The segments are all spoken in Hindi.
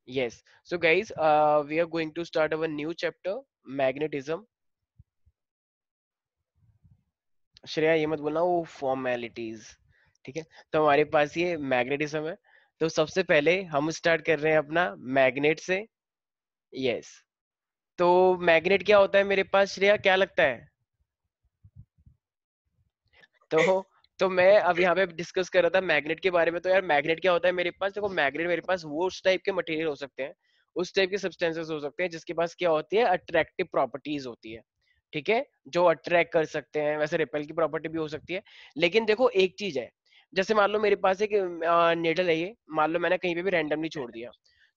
Yes. So guys, we are going to start our new chapter, magnetism. Shreya ये मत बोलना वो फॉर्मेलिटीज, ठीक है। तो हमारे पास ये मैग्नेटिज्म है। तो सबसे पहले हम स्टार्ट कर रहे हैं अपना मैग्नेट से। यस। तो मैग्नेट क्या होता है मेरे पास, श्रेया क्या लगता है? तो तो मैं अब यहाँ पे डिस्कस कर रहा था मैग्नेट के बारे में। तो यार मैग्नेट क्या होता है मेरे पास, देखो मैग्नेट मेरे पास वो उस टाइप के मटेरियल हो सकते हैं, उस टाइप के सब्सटेंसेस हो सकते हैं जिसके पास क्या होती है, अट्रैक्टिव प्रॉपर्टीज होती है, ठीक है, जो अट्रैक्ट कर सकते हैं। वैसे रिपेल की प्रॉपर्टी भी हो सकती है। लेकिन देखो एक चीज है, जैसे मान लो मेरे पास एक नेडल है, ये मान लो मैंने कहीं पे भी रैंडमली छोड़ दिया,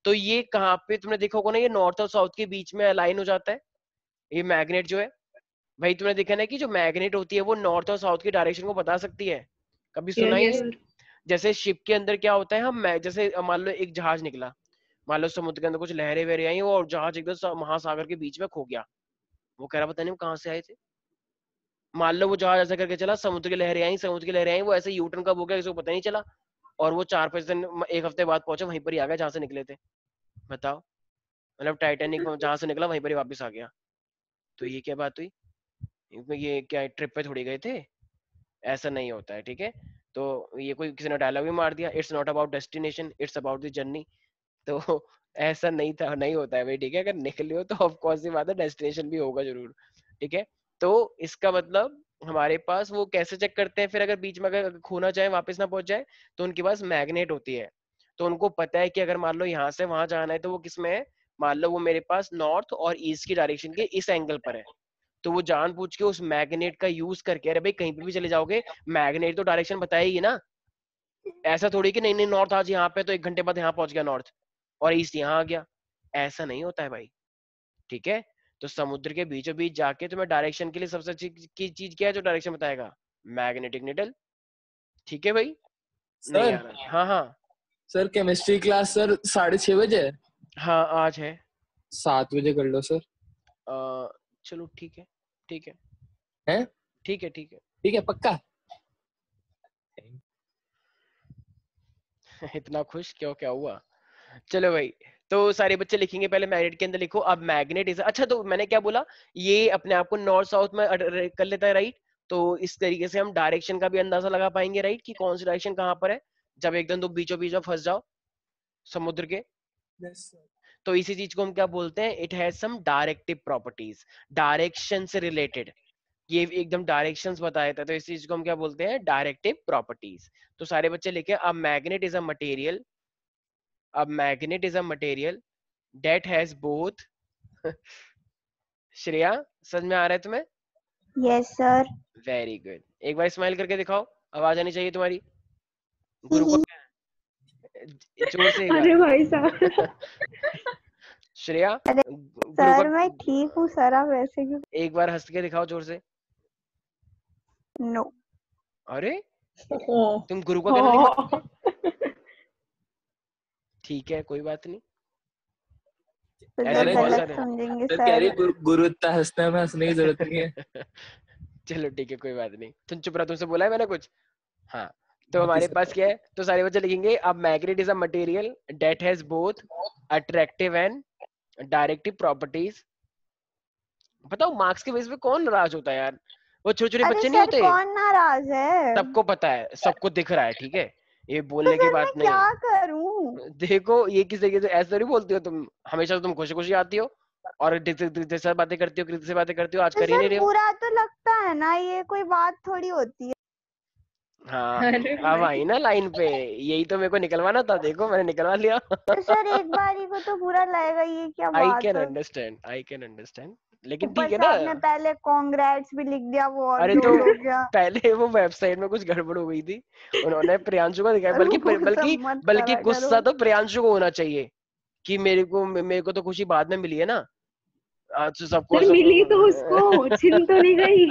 तो ये कहाँ पे तुमने देखा होगा ना, ये नॉर्थ और साउथ के बीच में अलाइन हो जाता है, ये मैग्नेट जो है। भाई तुमने देखा ना कि जो मैग्नेट होती है वो नॉर्थ और साउथ की डायरेक्शन को बता सकती है, कभी सुना यस ये? सर। जैसे शिप के अंदर क्या होता है, हम जैसे मान लो एक जहाज निकला, मान लो समुद्र के अंदर कुछ लहरें वहरें आई और जहाज एकदम महासागर के बीच में खो गया, वो कह रहा पता नहीं वो कहाँ से आए थे। मान लो वो जहाज ऐसा करके चला, समुद्र की लहरें आई, समुद्र की लहरें आई, वो ऐसे यू टर्न कब हो गया किसी को पता नहीं चला, और वो 4-5 दिन, एक हफ्ते बाद पहुंचा, वहीं पर ही आ गया जहां से निकले थे। बताओ, मतलब टाइटैनिक जहां से निकला वहीं पर ही वापस आ गया। तो ये क्या बात हुई, ये क्या ट्रिप पे थोड़ी गए थे? ऐसा नहीं होता है, ठीक है। तो ये कोई किसी ने डायलॉग भी मार दिया, it's not about destination, it's about the journey. तो ऐसा नहीं था, नहीं होता है भाई, ठीक है। अगर निकले हो तो ऑफ कोर्स सी बात है डेस्टिनेशन भी होगा जरूर, ठीक है। तो इसका मतलब हमारे पास वो कैसे चेक करते हैं फिर, अगर बीच में अगर खोना चाहे वापस ना पहुंच जाए, तो उनके पास मैग्नेट होती है। तो उनको पता है कि अगर मान लो यहाँ से वहां जाना है तो वो किस में है, मान लो वो मेरे पास नॉर्थ और ईस्ट की डायरेक्शन के इस एंगल पर है, तो वो जानबूझ के उस मैग्नेट का यूज करके, अरे भाई कहीं पे भी चले जाओगे मैग्नेट तो डायरेक्शन बताएगी ना। ऐसा थोड़ी कि नहीं नहीं नॉर्थ आज यहाँ पे तो 1 घंटे बाद यहाँ पहुंच गया नॉर्थ और ईस्ट यहाँ आ गया, ऐसा नहीं होता है भाई, ठीक है। तो समुद्र के बीचों बीच जाके तुम्हें डायरेक्शन के लिए सबसे अच्छी की चीज क्या है जो डायरेक्शन बताएगा, मैग्नेटिक निडल, ठीक है भाई। नहीं सर आ रहा, हाँ हाँ। सर केमिस्ट्री क्लास सर 6:30 बजे है। हाँ आज है। 7 बजे कर लो सर। चलो ठीक है, ठीक है, हैं? ठीक है, ठीक ठीक है पक्का। है। इतना खुश क्यों, क्या हुआ? चलो भाई, तो सारे बच्चे लिखेंगे, पहले मैग्नेट के अंदर लिखो। अब मैग्नेट इज, अच्छा तो मैंने क्या बोला, ये अपने आप को नॉर्थ साउथ में कर लेता है, राइट। तो इस तरीके से हम डायरेक्शन का भी अंदाजा लगा पाएंगे, राइट, कि कौन सी डायरेक्शन कहाँ पर है, जब एकदम दो बीचों बीच में फंस जाओ समुद्र के। Yes sir. तो इसी चीज को हम क्या बोलते हैं, it has some directive properties, direction से रिलेटेड, ये एकदम डायरेक्शंस बताया था, तो इस चीज को हम क्या बोलते हैं, डायरेक्टिव प्रॉपर्टीज। तो सारे बच्चे लिखे, a magnet is a material, a magnet is a material that has both Shreya समझ में आ रहा है तुम्हें? Yes sir. वेरी गुड, एक बार स्माइल करके दिखाओ, आवाज आनी चाहिए तुम्हारी। गुरु को जोर से एक अरे भाई बार साहब। श्रेया अरे गुरु सर मैं ठीक को हूँ सर, आप ऐसे क्यों? एक बार हंस के दिखाओ जोर से। नो। अरे हाँ। तुम गुरु का कहना नहीं हाँ। मानोगे? ठीक है कोई बात नहीं, तो कह जो ऐसे रहे बहुत गुरु गलत सारे समझेंगे सर कह रही सर। गुरु इतना हंसना है, मैं हंसने की जरूरत नहीं है। चलो ठीक है कोई बात नहीं, तुम चुप रहो, तुमसे बोला है मैंने कुछ? हाँ। तो हाँ जी हमारे पास सर। क्या है, तो सारे बच्चे लिखेंगे, अब magnet is a material that has both attractive and directive properties. बताओ मार्क्स के बेस पे कौन नाराज होता है यार, वो छोटे छोटे अरे बच्चे नहीं सर होते, कौन नाराज है? सबको पता है, सबको दिख रहा है, ठीक है, ये तो बोलने की सर मैं बात नहीं क्या है। करूं? देखो ये किस तरीके से ऐसे नहीं बोलती हो तुम, हमेशा तुम खुशी खुशी आती हो और से बातें करती हो, कृति से बातें करती हो, आज तो कर ही सर नहीं रहे हो। बुरा तो लगता है ना, ये कोई बात थोड़ी होती है। हाँ अरे अब भाई। आई ना लाइन पे, यही तो मेरे को निकलवाना था, देखो मैंने निकलवा लिया। तो सर एक बारी को तो बुरा लगेगा, ये क्या आई बात कैन है? अंडरस्टैंड, आई कैन अंडरस्टैंड, लेकिन ऊपर ठीक है से ना। आपने पहले कॉन्ग्रेट्स भी लिख दिया, वो और अरे तो लोड हो गया। पहले वो वेबसाइट में कुछ गड़बड़ हो गई थी, उन्होंने प्रियांशु को दिखाया, सर बल्कि वो सब बल्कि मत बल्कि करा करो। गुस्सा तो प्रियांशु को होना चाहिए कि मेरे को तो खुशी बाद में मिली है ना, आज तो सबको सर सब मिली तो उसको, छिन तो नहीं गई।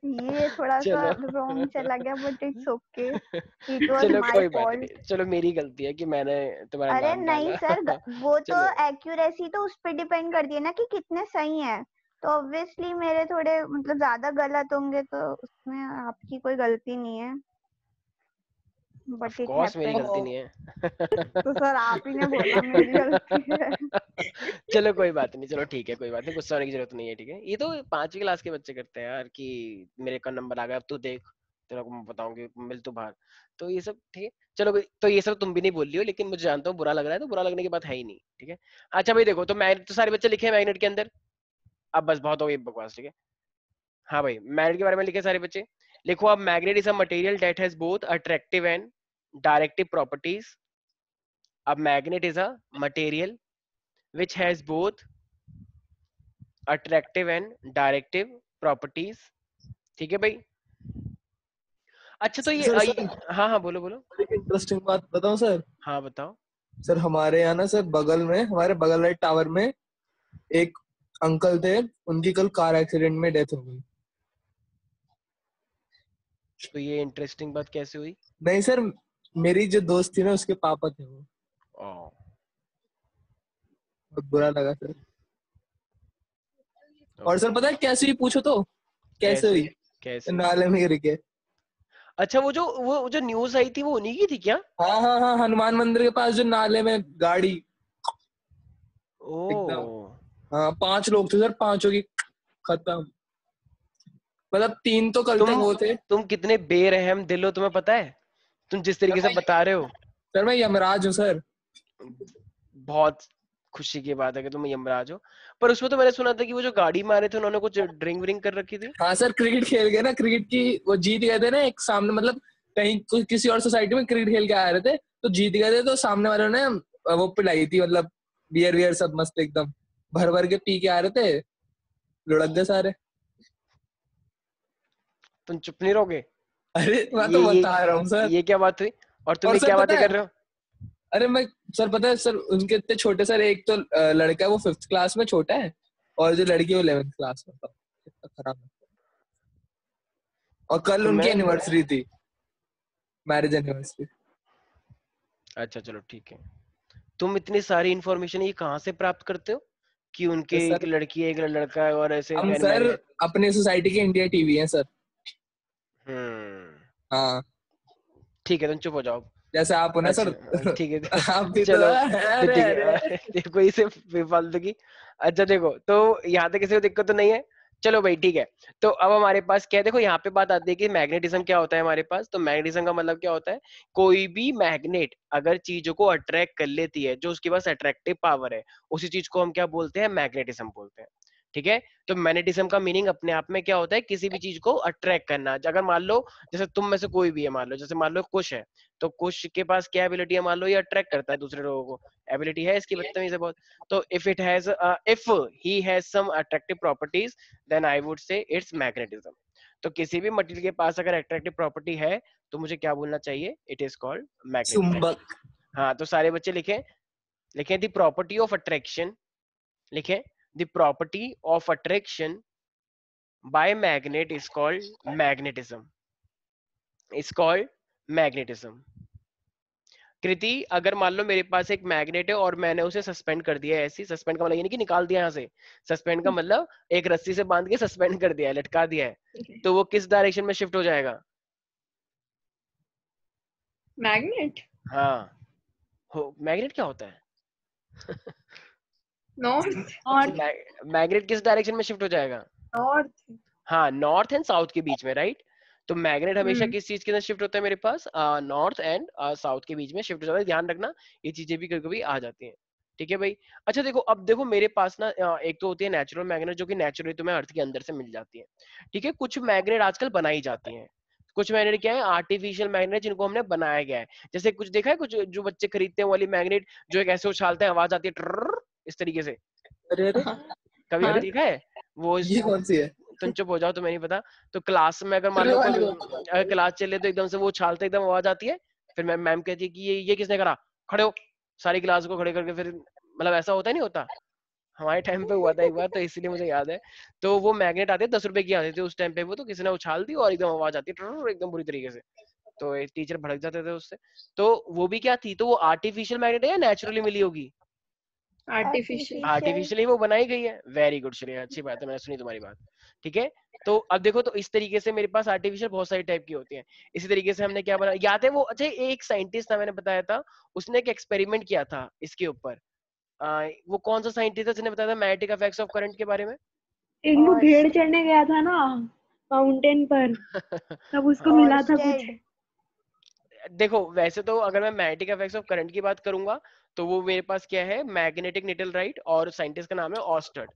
ये थोड़ा सा चलो रॉन्ग चला गया, but it's okay, it was चलो माय कोई बात नहीं, फॉल्ट। चलो मेरी गलती है कि मैंने तुम्हारा अरे नाम नहीं डाला। सर, वो तो चलो एक्यूरेसी तो उस पे डिपेंड करती है ना कि कितने सही है। तो ऑब्वियसली मेरे थोड़े मतलब ज्यादा गलत होंगे, तो उसमें आपकी कोई गलती नहीं है। but ऑफ it कोर्स मेरी happened. गलती नहीं है। तो सर आप ही ने बोला मेरी गलती है। चलो कोई बात नहीं, चलो ठीक है, कोई बात नहीं, गुस्सा होने की जरूरत नहीं है, ठीक है। ये तो 5वीं क्लास के बच्चे करते हैं यार, कि मेरे का नंबर आ गया, अब तू देख, तेरा को मैं बताऊंगी, मिल तू बाहर। तो ये सब ठीक है, चलो तो ये सब तुम भी नहीं बोल रही हो, लेकिन मुझे जानता हूँ बुरा लग रहा है, तो बुरा लगने की बात है ही नहीं, ठीक है। अच्छा भाई देखो, तो मैग्नेट तो सारे बच्चे लिखे हैं मैग्नेट के अंदर। अब बस बहुत हो गई बकवास, ठीक है। हाँ भाई, मैग्नेट के बारे में लिखे सारे बच्चे। लिखो अब, magnet is a material that has both attractive and directive properties. अब magnet is a material which has both attractive and directive properties। ठीक है भाई। अच्छा तो ये सर सर हाँ हाँ बोलो बोलो। एक इंटरेस्टिंग बात बताऊं सर। हाँ बताओ। सर हमारे यहाँ ना सर बगल में, हमारे बगल वाले टावर में एक अंकल थे, उनकी कल कार एक्सीडेंट में डेथ हो गई। तो ये इंटरेस्टिंग बात कैसे हुई? नहीं सर, मेरी जो दोस्त थी ना, उसके पापा थे वो। ओ, बहुत बुरा लगा सर। और सर पता है कैसे हुई, पूछो तो कैसे हुई? कैसे? नाले में गिर के। अच्छा वो जो न्यूज आई थी वो उन्हीं की थी क्या? हाँ हाँ हाँ, हनुमान मंदिर के पास जो नाले में गाड़ी एकदम। ओ, हाँ 5 लोग थे सर, 5 की खत्म। मतलब 3 तो कल तक वो थे। तुम कितने बेरहम दिल हो, तुम्हें पता है? तुम जिस तरीके से बता रहे हो, सर मैं यमराज हूँ सर। बहुत खुशी की बात है कि तुम यमराज हो। पर उसमें तो मैंने सुना था कि वो जो गाड़ी मारे थे उन्होंने कुछ ड्रिंक व्रिंक कर रखी थी। हाँ सर, क्रिकेट खेल गए ना, क्रिकेट की वो जीत गए थे ना एक सामने, मतलब कहीं किसी और सोसाइटी में क्रिकेट खेल के आ रहे थे, तो जीत गए थे, तो सामने वालों ने वो पिलाई थी, मतलब बियर वियर सब मस्त एकदम भर भर के पी के आ रहे थे, लुढ़क गए सारे। तुम चुप नहीं रहोगे? अरे मैं ये तो ये बता रहा हूँ सर। ये क्या बात हुई? और तुम और ये सर क्या पता बातें है, कर रहे हो? अरे मैं, सर पता है सर, उनके इतने छोटे सर, एक तो लड़का है वो 5th क्लास में छोटा है, और जो लड़की है वो 11th क्लास में। तो कितना खराब है। और कल तो उनकी मैं एनिवर्सरी थी, मैरिज एनिवर्सरी। अच्छा चलो ठीक है। तुम इतनी सारी इंफॉर्मेशन ये कहाँ से प्राप्त करते हो कि उनके एक सर लड़की है एक लड़का है और ऐसे हम सर मैरिज? अपनी सोसाइटी के इंडिया टीवी हैं सर। हम्म, हाँ, ठीक है, तुम चुप हो जाओ। जैसे आप हो ना सर। अच्छा ठीक है। आप भी तो। चलो तो अरे ठीक अरे है। देखो इसे बेफालतू की। अच्छा देखो, तो यहाँ तक किसी को दिक्कत तो नहीं है? चलो भाई ठीक है। तो अब हमारे पास क्या है, देखो यहाँ पे बात आती है कि मैग्नेटिज्म क्या होता है हमारे पास। तो मैग्नेटिज्म का मतलब क्या होता है, कोई भी मैग्नेट अगर चीजों को अट्रैक्ट कर लेती है, जो उसके पास अट्रैक्टिव पावर है, उसी चीज को हम क्या बोलते हैं, मैग्नेटिज्म बोलते हैं। ठीक है। तो मैग्नेटिज्म का मीनिंग अपने आप में क्या होता है, किसी भी चीज को अट्रैक्ट करना। अगर मान लो जैसे तुम में से कोई भी है, मान लो जैसे मान लो कुश है, तो कुश के पास क्या एबिलिटी है, मान लो ये अट्रैक्ट करता है दूसरे लोगों को, एबिलिटी है इसकी बदतमीजी से बहुत। तो if he has some attractive properties, then I would say it's magnetism. तो किसी भी मटेरियल के पास अगर अट्रैक्टिव प्रॉपर्टी है, तो मुझे क्या बोलना चाहिए, इट इज कॉल्ड मैग्नेटिज्म। चुंबक। हाँ तो सारे बच्चे लिखें, लिखें द प्रॉपर्टी ऑफ अट्रैक्शन, लिखें the property of attraction by magnet is called magnetism, is called magnetism. Kriti, अगर मान लो मेरे पास एक मैग्नेट है और मैंने उसे सस्पेंड कर दिया है, ऐसी सस्पेंड का मतलब ये नहीं कि निकाल दिया यहाँ से, सस्पेंड का मतलब एक रस्सी से बांध के सस्पेंड कर दिया है, लटका दिया है, तो वो किस डायरेक्शन में शिफ्ट हो जाएगा? मैग्नेट। हाँ, हो मैग्नेट क्या होता है? नॉर्थ। मैग्नेट किस डायरेक्शन में शिफ्ट हो जाएगा? नॉर्थ। हाँ, नॉर्थ एंड साउथ के बीच में, राइट। तो मैग्नेट हमेशा हम्म। किस चीज के अंदर शिफ्ट होता है मेरे पास, नॉर्थ एंड साउथ के बीच में शिफ्ट हो जाता है। ध्यान रखना, ये चीजें भी कभी कभी आ जाती हैं। ठीक है भाई। अच्छा देखो, अब देखो मेरे पास ना एक तो होती है नेचुरल मैग्नेट, जो कि नेचुरली तुम्हें अर्थ के अंदर से मिल जाती है। ठीक है। कुछ मैग्नेट आजकल बनाई जाती हैं, कुछ मैग्नेट क्या है, आर्टिफिशियल मैग्नेट, जिनको हमने बनाया गया है। जैसे कुछ देखा है, कुछ जो बच्चे खरीदते हैं वाली मैग्नेट, जो एक ऐसे उछालते हैं, आवाज आती है ट्रर, इस तरीके से, अरे अरे कभी हाँ। देखा है वो? ये कौन सी है? तुम चुप हो जाओ, तुम्हें नहीं पता। तो क्लास में अगर मान अरे लो कोई, वाली। अगर क्लास चले तो एकदम से वो उछालते, एकदम आवाज आती है, फिर मैम कहती है कि ये किसने करा, खड़े हो, सारी क्लास को खड़े करके, फिर मतलब ऐसा होता नहीं होता, हमारे टाइम पे हुआ था एक बार, तो इसलिए मुझे याद है। तो वो मैग्नेट आते 10 रुपए की आती थी उस टाइम पे, वो तो किसी ने उछाल दी और एकदम आवाज आती है एकदम बुरी तरीके से, तो एक टीचर भड़क जाते थे उससे। तो वो भी क्या थी, तो वो आर्टिफिशियल मैग्नेट है या नेचुरली मिली होगी? आर्टिफिशियल। आर्टिफिशियली वो बनाई गई है। वेरी गुड श्रेया, अच्छी बात है, मैंने सुनी तुम्हारी बात। ठीक है, तो अब देखो, तो इस तरीके से मेरे पास आर्टिफिशियल बहुत सारी टाइप की होती हैं। इसी तरीके से हमने क्या बनाया, याद है वो, अच्छा एक साइंटिस्ट था, मैंने बताया था, उसने एक एक्सपेरिमेंट किया था इसके ऊपर। वो कौन सा साइंटिस्ट था जिसने बताया था मैग्नेटिक इफेक्ट्स ऑफ करंट के बारे में? एक वो और भेड़ चढ़ने गया था ना माउंटेन पर, तब उसको हाँ, मिला था कुछ। ऑर्स्टेड। देखो वैसे तो अगर मैं मैग्नेटिक इफेक्ट्स ऑफ करंट की बात करूंगा तो वो मेरे पास क्या है, मैग्नेटिक निडल, राइट, और साइंटिस्ट का नाम है ऑर्स्टेड,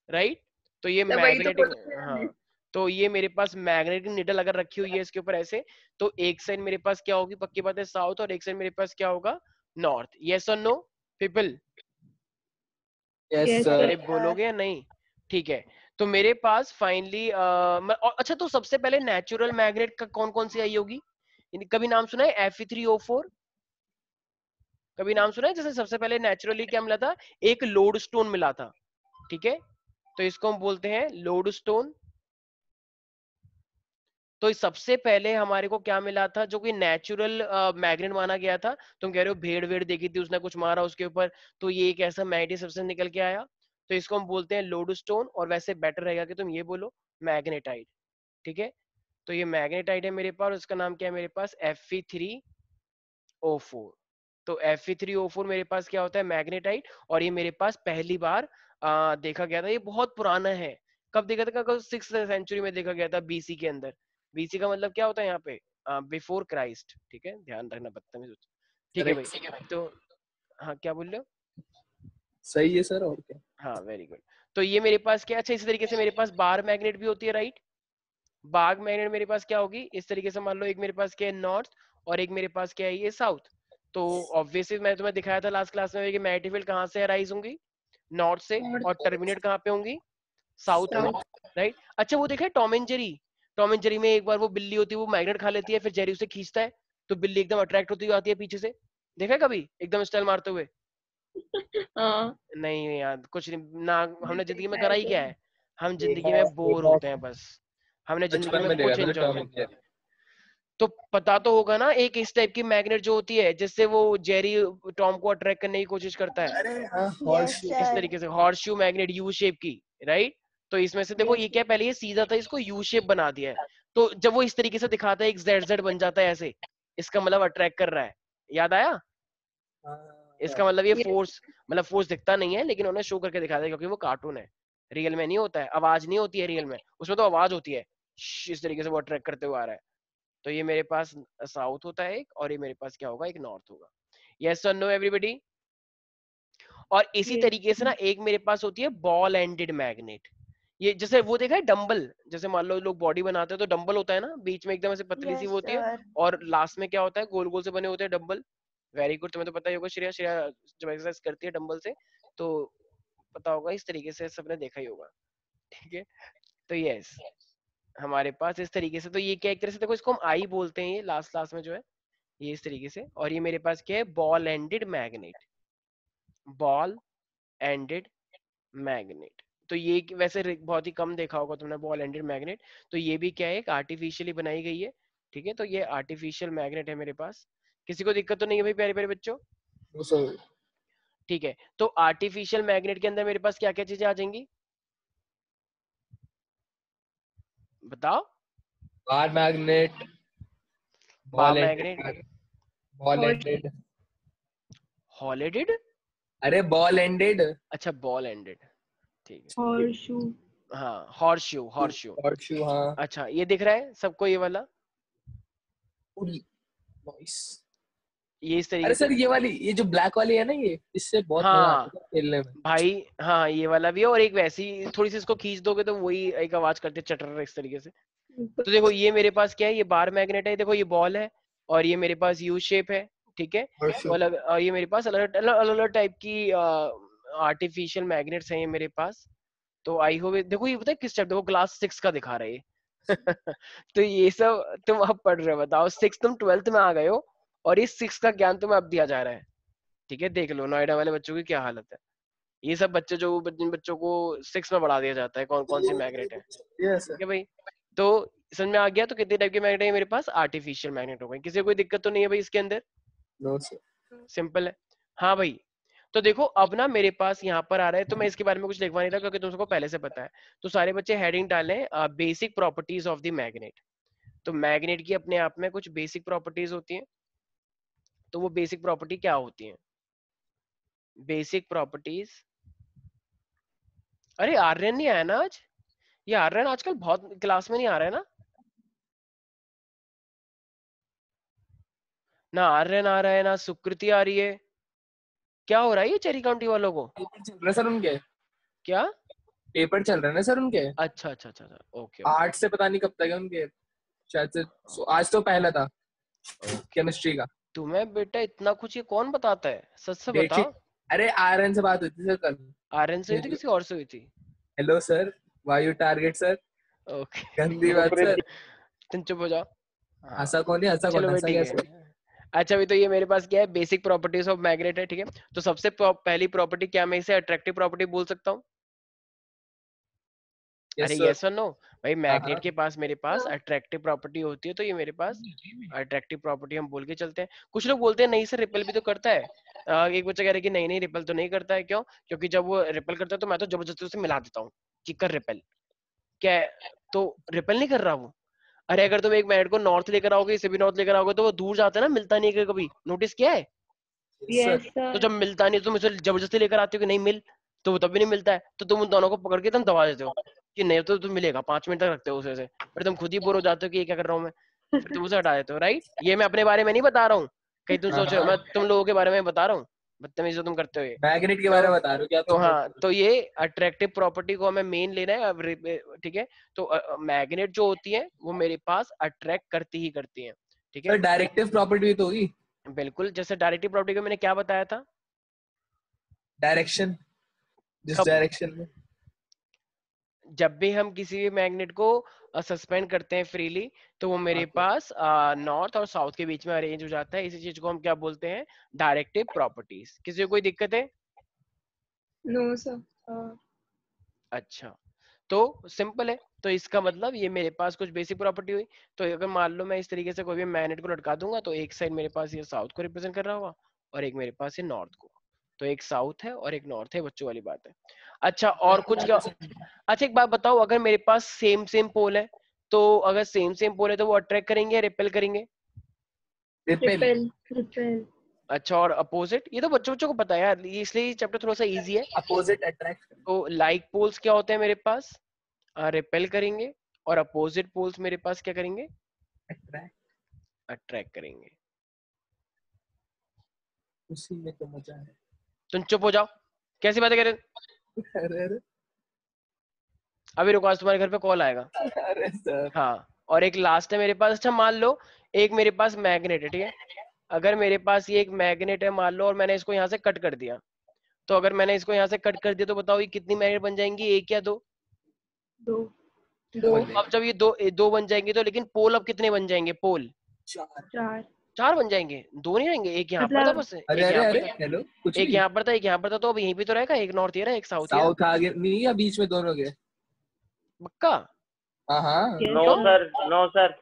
राइट। तो ये तो वही तो मैग्नेटिक, बोला था मैंने। हाँ, तो ये मेरे पास मैग्नेटिक निडल अगर रखी हुई है इसके ऊपर ऐसे, तो एक साइड मेरे पास क्या होगी, पक्की बात है, साउथ, और एक साइड मेरे पास क्या होगा, नॉर्थ। यस और know people? Yes yes sir. अरे सर। बोलोगे या नहीं? ठीक है, तो मेरे पास फाइनली अच्छा, तो सबसे पहले नेचुरल मैग्नेट का कौन कौन सी आई होगी? कभी नाम सुना है Fe3O4? कभी नाम सुना है? जैसे सबसे पहले नेचुरली क्या मिला था, एक लोड स्टोन मिला था, ठीक है, तो इसको हम बोलते हैं लोड स्टोन। तो इस सबसे पहले हमारे को क्या मिला था जो कि नेचुरल मैग्नेट माना गया था? तुम कह रहे हो भेड़ वेड़ देखी थी, उसने कुछ मारा उसके ऊपर, तो ये एक ऐसा मैग्नेट सबसे निकल के आया, तो इसको हम बोलते हैं लोड स्टोन। और वैसे बेटर रहेगा कि तुम ये बोलो मैग्नेटाइट, ठीक है। तो ये मैग्नेटाइट है मेरे पास, और इसका नाम क्या है मेरे पास, Fe3O4। तो Fe3O4 मेरे पास क्या होता है, मैग्नेटाइट। और ये मेरे पास पहली बार देखा गया था, ये बहुत पुराना है। कब देखा था, 6th सेंचुरी में देखा गया था, बीसी के अंदर। बीसी का मतलब क्या होता है यहाँ पे, बिफोर क्राइस्ट, ठीक है, ध्यान रखना, बदतमीज। ठीक है भाई, करेक्ट। तो हाँ, क्या बोल रहे हो? सही है सर, और क्या। हाँ, वेरी गुड। तो ये मेरे पास क्या, अच्छा इसी तरीके से मेरे पास बार मैग्नेट भी होती है, राइट। बाग मैग्नेट मेरे पास क्या होगी, इस तरीके से मान लो, एक मेरे पास क्या है नॉर्थ, और एक मेरे पास क्या है ये साउथ। तो ऑब्वियसली मैं तुम्हें दिखाया था लास्ट क्लास में कि मैग्नेटिक फील्ड कहाँ से अराइज होंगी, नॉर्थ से, और टर्मिनेट कहाँ पे होंगी, साउथ में, साउथ। राइट। अच्छा वो देखा है Tom and Jerry? Tom and Jerry में एक बार वो बिल्ली होती है, वो मैग्नेट खा लेती है, फिर जेरी उसे खींचता है, तो बिल्ली एकदम अट्रैक्ट होती हुई आती है पीछे से। देखा है कभी एकदम स्टाइल मारते हुए? हाँ, नहीं यार, कुछ नहीं ना, हमने जिंदगी में देखा है करा ही क्या सर। है, हम जिंदगी देखा में बोर देखा होते हैं बस, हमने जिंदगी बचपन में में देखा कुछ था ना एंजॉय टॉम नहीं। And Jerry. तो पता तो होगा ना, एक इस टाइप की मैग्नेट जो होती है जिससे वो जेरी टॉम को अट्रैक्ट करने की कोशिश करता है, अरे हाँ, यस हॉर्स। इस सर। तरीके से horse shoe magnet, U shape की, राइट। तो इसमें से देखो ये यस। क्या, पहले ये सीधा था, इसको यू शेप बना दिया है। तो जब वो इस तरीके से दिखाता है, एक जेड जेड बन जाता है ऐसे, इसका मतलब अट्रैक्ट कर रहा है। याद आया? इसका मतलब ये यस। फोर्स, मतलब फोर्स दिखता नहीं है, लेकिन उन्होंने शो करके दिखाया है, क्योंकि वो कार्टून है, रियल में नहीं होता है, आवाज नहीं होती है रियल में, उसमें तो आवाज होती है, इस तरीके से वो अट्रैक्ट करते हुए आ रहा है। तो ये मेरे पास साउथ होता है एक, और ये मेरे पास क्या होगा, एक नॉर्थ होगा। यस और नो एवरीबॉडी? और इसी यस। तरीके से ना एक मेरे पास होती है बॉल एंडेड मैग्नेट। ये जैसे वो देखा है डंबल, जैसे मान लो लोग बॉडी बनाते हैं तो डंबल होता है ना, बीच में एकदम ऐसे पतली सी यस वो होती है, सर। और लास्ट में क्या होता है, गोल गोल से बने होते हैं डंबल। वेरी गुड, तुम्हें तो पता ही होगा श्रेया, श्रेया जब एक्सरसाइज करती है डंबल से, तो पता होगा, इस तरीके से सबने देखा ही होगा, ठीक है। तो यस, हमारे पास इस तरीके से, तो ये क्या, एक तरह से देखो इसको हम आई बोलते हैं, ये लास्ट क्लास में जो है, ये इस तरीके से। और ये मेरे पास क्या है, ball ended magnet, ball ended magnet. तो ये वैसे बहुत ही कम देखा होगा तुमने बॉल एंडेड मैग्नेट। तो ये भी क्या है, एक आर्टिफिशियली बनाई गई है, ठीक है। तो ये आर्टिफिशियल मैग्नेट है मेरे पास। किसी को दिक्कत तो नहीं है भाई, प्यारे प्यारे बच्चों? वो सर। ठीक है, तो आर्टिफिशियल मैग्नेट के अंदर मेरे पास क्या क्या चीजें आ जाएंगी, बताओ? Bar magnet, bar ball magnet, ended, ball horse. Ended. हॉलिडेड, अरे बॉल एंडेड। अच्छा बॉल एंडेड, ठीक है। Horse shoe. हाँ, horse shoe, horse shoe. Horse shoe, हाँ। अच्छा ये दिख रहा है सबको ये वाला, नाइस। ये इस अरे तरीके से। सर, ये वाली, ये जो ब्लैक वाली है ना, ये इससे बहुत मजा हाँ आता है खेलने में। भाई, हाँ ये वाला भी है, और एक वैसी थोड़ी सी इसको खींच दोगे तो वही एक आवाज करते चटर इस तरीके से। तो देखो ये मेरे पास क्या है, ये बार मैग्नेट है, देखो ये बॉल है, और ये मेरे पास यू शेप है, ठीक है। हॉर्स तो शू। अलग, और ये मेरे पास अलग अलग अलग टाइप की आर्टिफिशियल मैग्नेट्स हैं ये मेरे पास। तो आई होप, देखो ये पता है किस टाइप, देखो क्लास 6 का दिखा रहे हैं। तो ये सब तुम अब पढ़ रहे हो, बताओ 6, तुम 12th में आ गए हो, और इस 6 का ज्ञान तुम्हें अब दिया जा रहा है, ठीक है। देख लो नोएडा वाले बच्चों की क्या हालत है। ये सब बच्चे जो जिन बच्चों को 6 में बढ़ा दिया जाता है, कौन कौन सी मैग्नेट है, यस ठीक है भाई। तो समझ में आ गया, तो कितने टाइप के मैग्नेट है मेरे पास, आर्टिफिशियल मैग्नेट हो गए। किसी को कोई दिक्कत तो नहीं है भाई इसके अंदर? No sir. सिंपल है। हाँ भाई, तो देखो अब ना मेरे पास यहाँ पर आ रहा है, तो मैं इसके बारे में कुछ लिखवा नहीं था क्योंकि तुम सबको पहले से पता है। तो सारे बच्चे हेडिंग डालें basic properties of the magnet. तो मैग्नेट की अपने आप में कुछ बेसिक प्रॉपर्टीज होती हैं। तो वो बेसिक प्रॉपर्टी क्या होती हैं? बेसिक प्रॉपर्टीज, अरे आर्यन नहीं आया ना आज? ये आर्यन आजकल बहुत क्लास में नहीं आ रहा है ना? ना आर्यन आ रहा है, ना सुकृति आ रही है। क्या हो रहा है ये चेरी काउंटी वालों को? पेपर चल रहे सर उनके, क्या? पेपर चल रहे हैं ना सर उनके। अच्छा अच्छा अच्छा अच्छा, ओके 8 से पता नहीं कब तक है उनके, शायद से आज तो पहला था ओके। केमिस्ट्री का। तुम्हें बेटा इतना कुछ ये कौन बताता है? सच से देखिए, बताओ। अरे आर्यन से बात हुई थी सर कल। आर्यन से हुई थी, किसी और से हुई थी? Hello sir, why you target sir, okay. गंदी बात सर। तुम चुप हो जाओ। हाँ हंसा कौन है, हंसा चलो कौन, भाई हंसा ठीक कैसे? है। अच्छा अभी तो ये मेरे पास क्या है, बेसिक प्रॉपर्टीज ऑफ मैग्नेट है, ठीक है। तो सबसे पहली प्रॉपर्टी क्या मैं इसे अट्रैक्टिव प्रॉपर्टी बोल सकता हूँ? अरे यस सर। यस और नो भाई, हाँ मैग्नेट हाँ। के पास मेरे पास अट्रैक्टिव प्रॉपर्टी होती है, तो ये मेरे पास अट्रैक्टिव प्रॉपर्टी हम बोल के चलते हैं। कुछ लोग बोलते हैं नहीं सर रिपेल भी तो करता है। एक बच्चा कह रहा है कि नहीं नहीं रिपेल तो नहीं करता है। क्यों? क्योंकि जब वो रिपेल करता है तो मैं तो जबरदस्ती उसे मिला देता हूँ कि कर रिपेल। क्या है? तो रिपेल नहीं कर रहा वो। अरे अगर तुम एक मैग्नेट को नॉर्थ लेकर आओगे, इसे भी नॉर्थ लेकर आओगे, तो वो दूर जाता है ना, मिलता नहीं है कभी। नोटिस किया है? Yes yes sir. तो सर। जब मिलता नहीं तुम इसे जबरदस्ती लेकर आते हो कि नहीं मिल, तो वो तब भी नहीं मिलता है, तो तुम उन दोनों को पकड़ के तुम दबा देते हो कि नहीं तो तुम मिलेगा, 5 मिनट तक रखते हो उसे से। फिर तुम खुद ही बोर हो जाते हो कि ये क्या कर रहा हूँ मैं, फिर तुम उसे हटा देते हो, राइट? ये मैं अपने बारे में नहीं बता रहा हूँ, कहीं तुम हाँ सोचो हाँ, मैं तुम लोगों के बारे में बता रहा हूँ। बदतमीजी तुम करते हो ये। मैग्नेट के तो बारे में बता रहे हो क्या तो तुम लोग? हाँ, तो ये अट्रैक्टिव प्रॉपर्टी को हमें मेन लेना है अब, ठीक है। तो मैग्नेट जो होती है वो मेरे पास अट्रैक्ट करती ही करती है, ठीक है। सर डायरेक्टिव प्रॉपर्टी भी तो होगी। बिल्कुल, जैसे डायरेक्टिव प्रॉपर्टी को मैंने क्या बताया था? डायरेक्शन, जिस कब? डायरेक्शन में। जब भी हम किसी भी मैग्नेट को सस्पेंड करते हैं फ्रीली, तो वो मेरे हाँ सर। पास नॉर्थ और साउथ के बीच में अरेंज हो जाता है। इसी चीज को हम क्या बोलते हैं? Directive properties. किसी को कोई दिक्कत है? No sir. अच्छा, तो सिंपल है। तो इसका मतलब ये मेरे पास कुछ बेसिक प्रॉपर्टी हुई। तो अगर मान लो मैं इस तरीके से कोई भी मैग्नेट को लटका दूंगा, तो एक साइड मेरे पास ये साउथ को रिप्रेजेंट कर रहा होगा और एक मेरे पास ये नॉर्थ को। तो एक साउथ है और एक नॉर्थ है, बच्चों वाली बात है। अच्छा और कुछ क्या? अच्छा एक बात बताओ, अगर मेरे पास सेम सेम पोल है, तो अगर सेम सेम पोल है तो वो अट्रैक्ट करेंगे या रिपेल करेंगे? रिपेल। Repel repel. अच्छा और अपोजिट? ये तो बच्चों बच्चों को पता है यार, इसलिए ये चैप्टर थोड़ा सा इजी है। Opposite attract. तो लाइक पोल्स क्या होते हैं मेरे पास? रिपेल करेंगे, और अपोजिट पोल्स मेरे पास क्या करेंगे? अट्रैक्ट। अट्रैक्ट करेंगे। उसी में तो मजा है। तुम चुप हो जाओ, कैसी बातें कर रहे हो? अरे अरे अभी रुको, आज तुम्हारे घर पे कॉल आएगा। अरे सर। हाँ, और एक लास्ट है मेरे पास। अच्छा मान लो एक मेरे पास मैग्नेट है, ठीक है। अगर मेरे पास ये एक मैग्नेट है मान लो, और मैंने इसको यहाँ से कट कर दिया, तो अगर मैंने इसको यहाँ से कट कर दिया तो बताओ ये कितनी मैग्नेट बन जाएंगी, एक या दो? दो। दो। अब जब ये दो बन जाएंगे तो, लेकिन पोल अब कितने बन जाएंगे? पोल चार। चार। चार बन जाएंगे, दो नहीं रहेंगे। एक यहाँ पर था मतलब बस, अरे एक अरे यहाँ पर अरे था, हेलो, कुछ एक भी। यहाँ पर था, एक यहाँ पर था, तो अब यहीं पे तो रहेगा, एक नॉर्थ ईयर है एक साउथ ईयर। साउथ आगे नहीं या बीच में दोनों के? पक्का? हाँ हाँ। यस नो क्यों? सर, नो सर,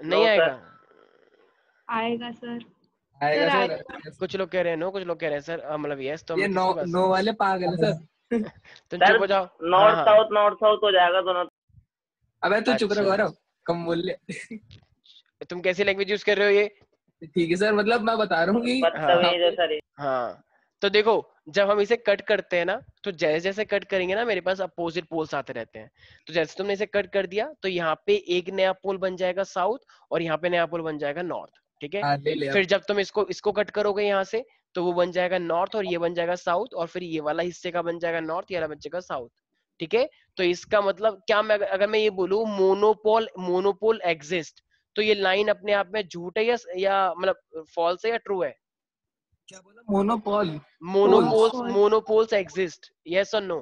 नहीं नो आएगा? सर। आएगा सर। आएगा सर सर। आएगा। कुछ लोग कह रहे हैं नो, कुछ लोग कह रहे हैं सर मतलब यस, तो ये हम नो किसकी बात नो वाले पागल है सर। तुम सर चुप हो जाओ। हाँ नॉर्थ हाँ, साउथ, नॉर्थ साउथ हो जाएगा दोनों। अबे तू चुप रह अच्छा गौरव, कम बोल ले। तुम कैसी लैंग्वेज यूज कर रहे हो ये? ठीक है सर, मतलब मैं बता रहा हूँ कि हाँ बदतमीज है सर ये। हाँ, तो देखो जब हम इसे कट करते हैं ना, तो जैसे जैसे कट करेंगे ना मेरे पास अपोजिट पोल्स आते रहते हैं। तो जैसे तुमने इसे कट कर दिया तो यहाँ पे एक नया पोल बन जाएगा साउथ, और यहाँ पे नया पोल बन जाएगा नॉर्थ, ठीक है। हाँ ले ले फिर अब। जब तुम इसको इसको कट करोगे यहाँ से, तो वो बन जाएगा नॉर्थ और ये बन जाएगा साउथ, और फिर ये वाला हिस्से का बन जाएगा नॉर्थ, ये वाला बन जाएगा साउथ, ठीक है। तो इसका मतलब क्या, मैं अगर मैं ये बोलूँ मोनोपोल मोनोपोल एग्जिस्ट, तो ये लाइन अपने आप में झूठ है या मतलब फॉल्स है या ट्रू है? क्या बोला? Monopole. Poles. Monopoles False. Monopoles exist, yes और नो?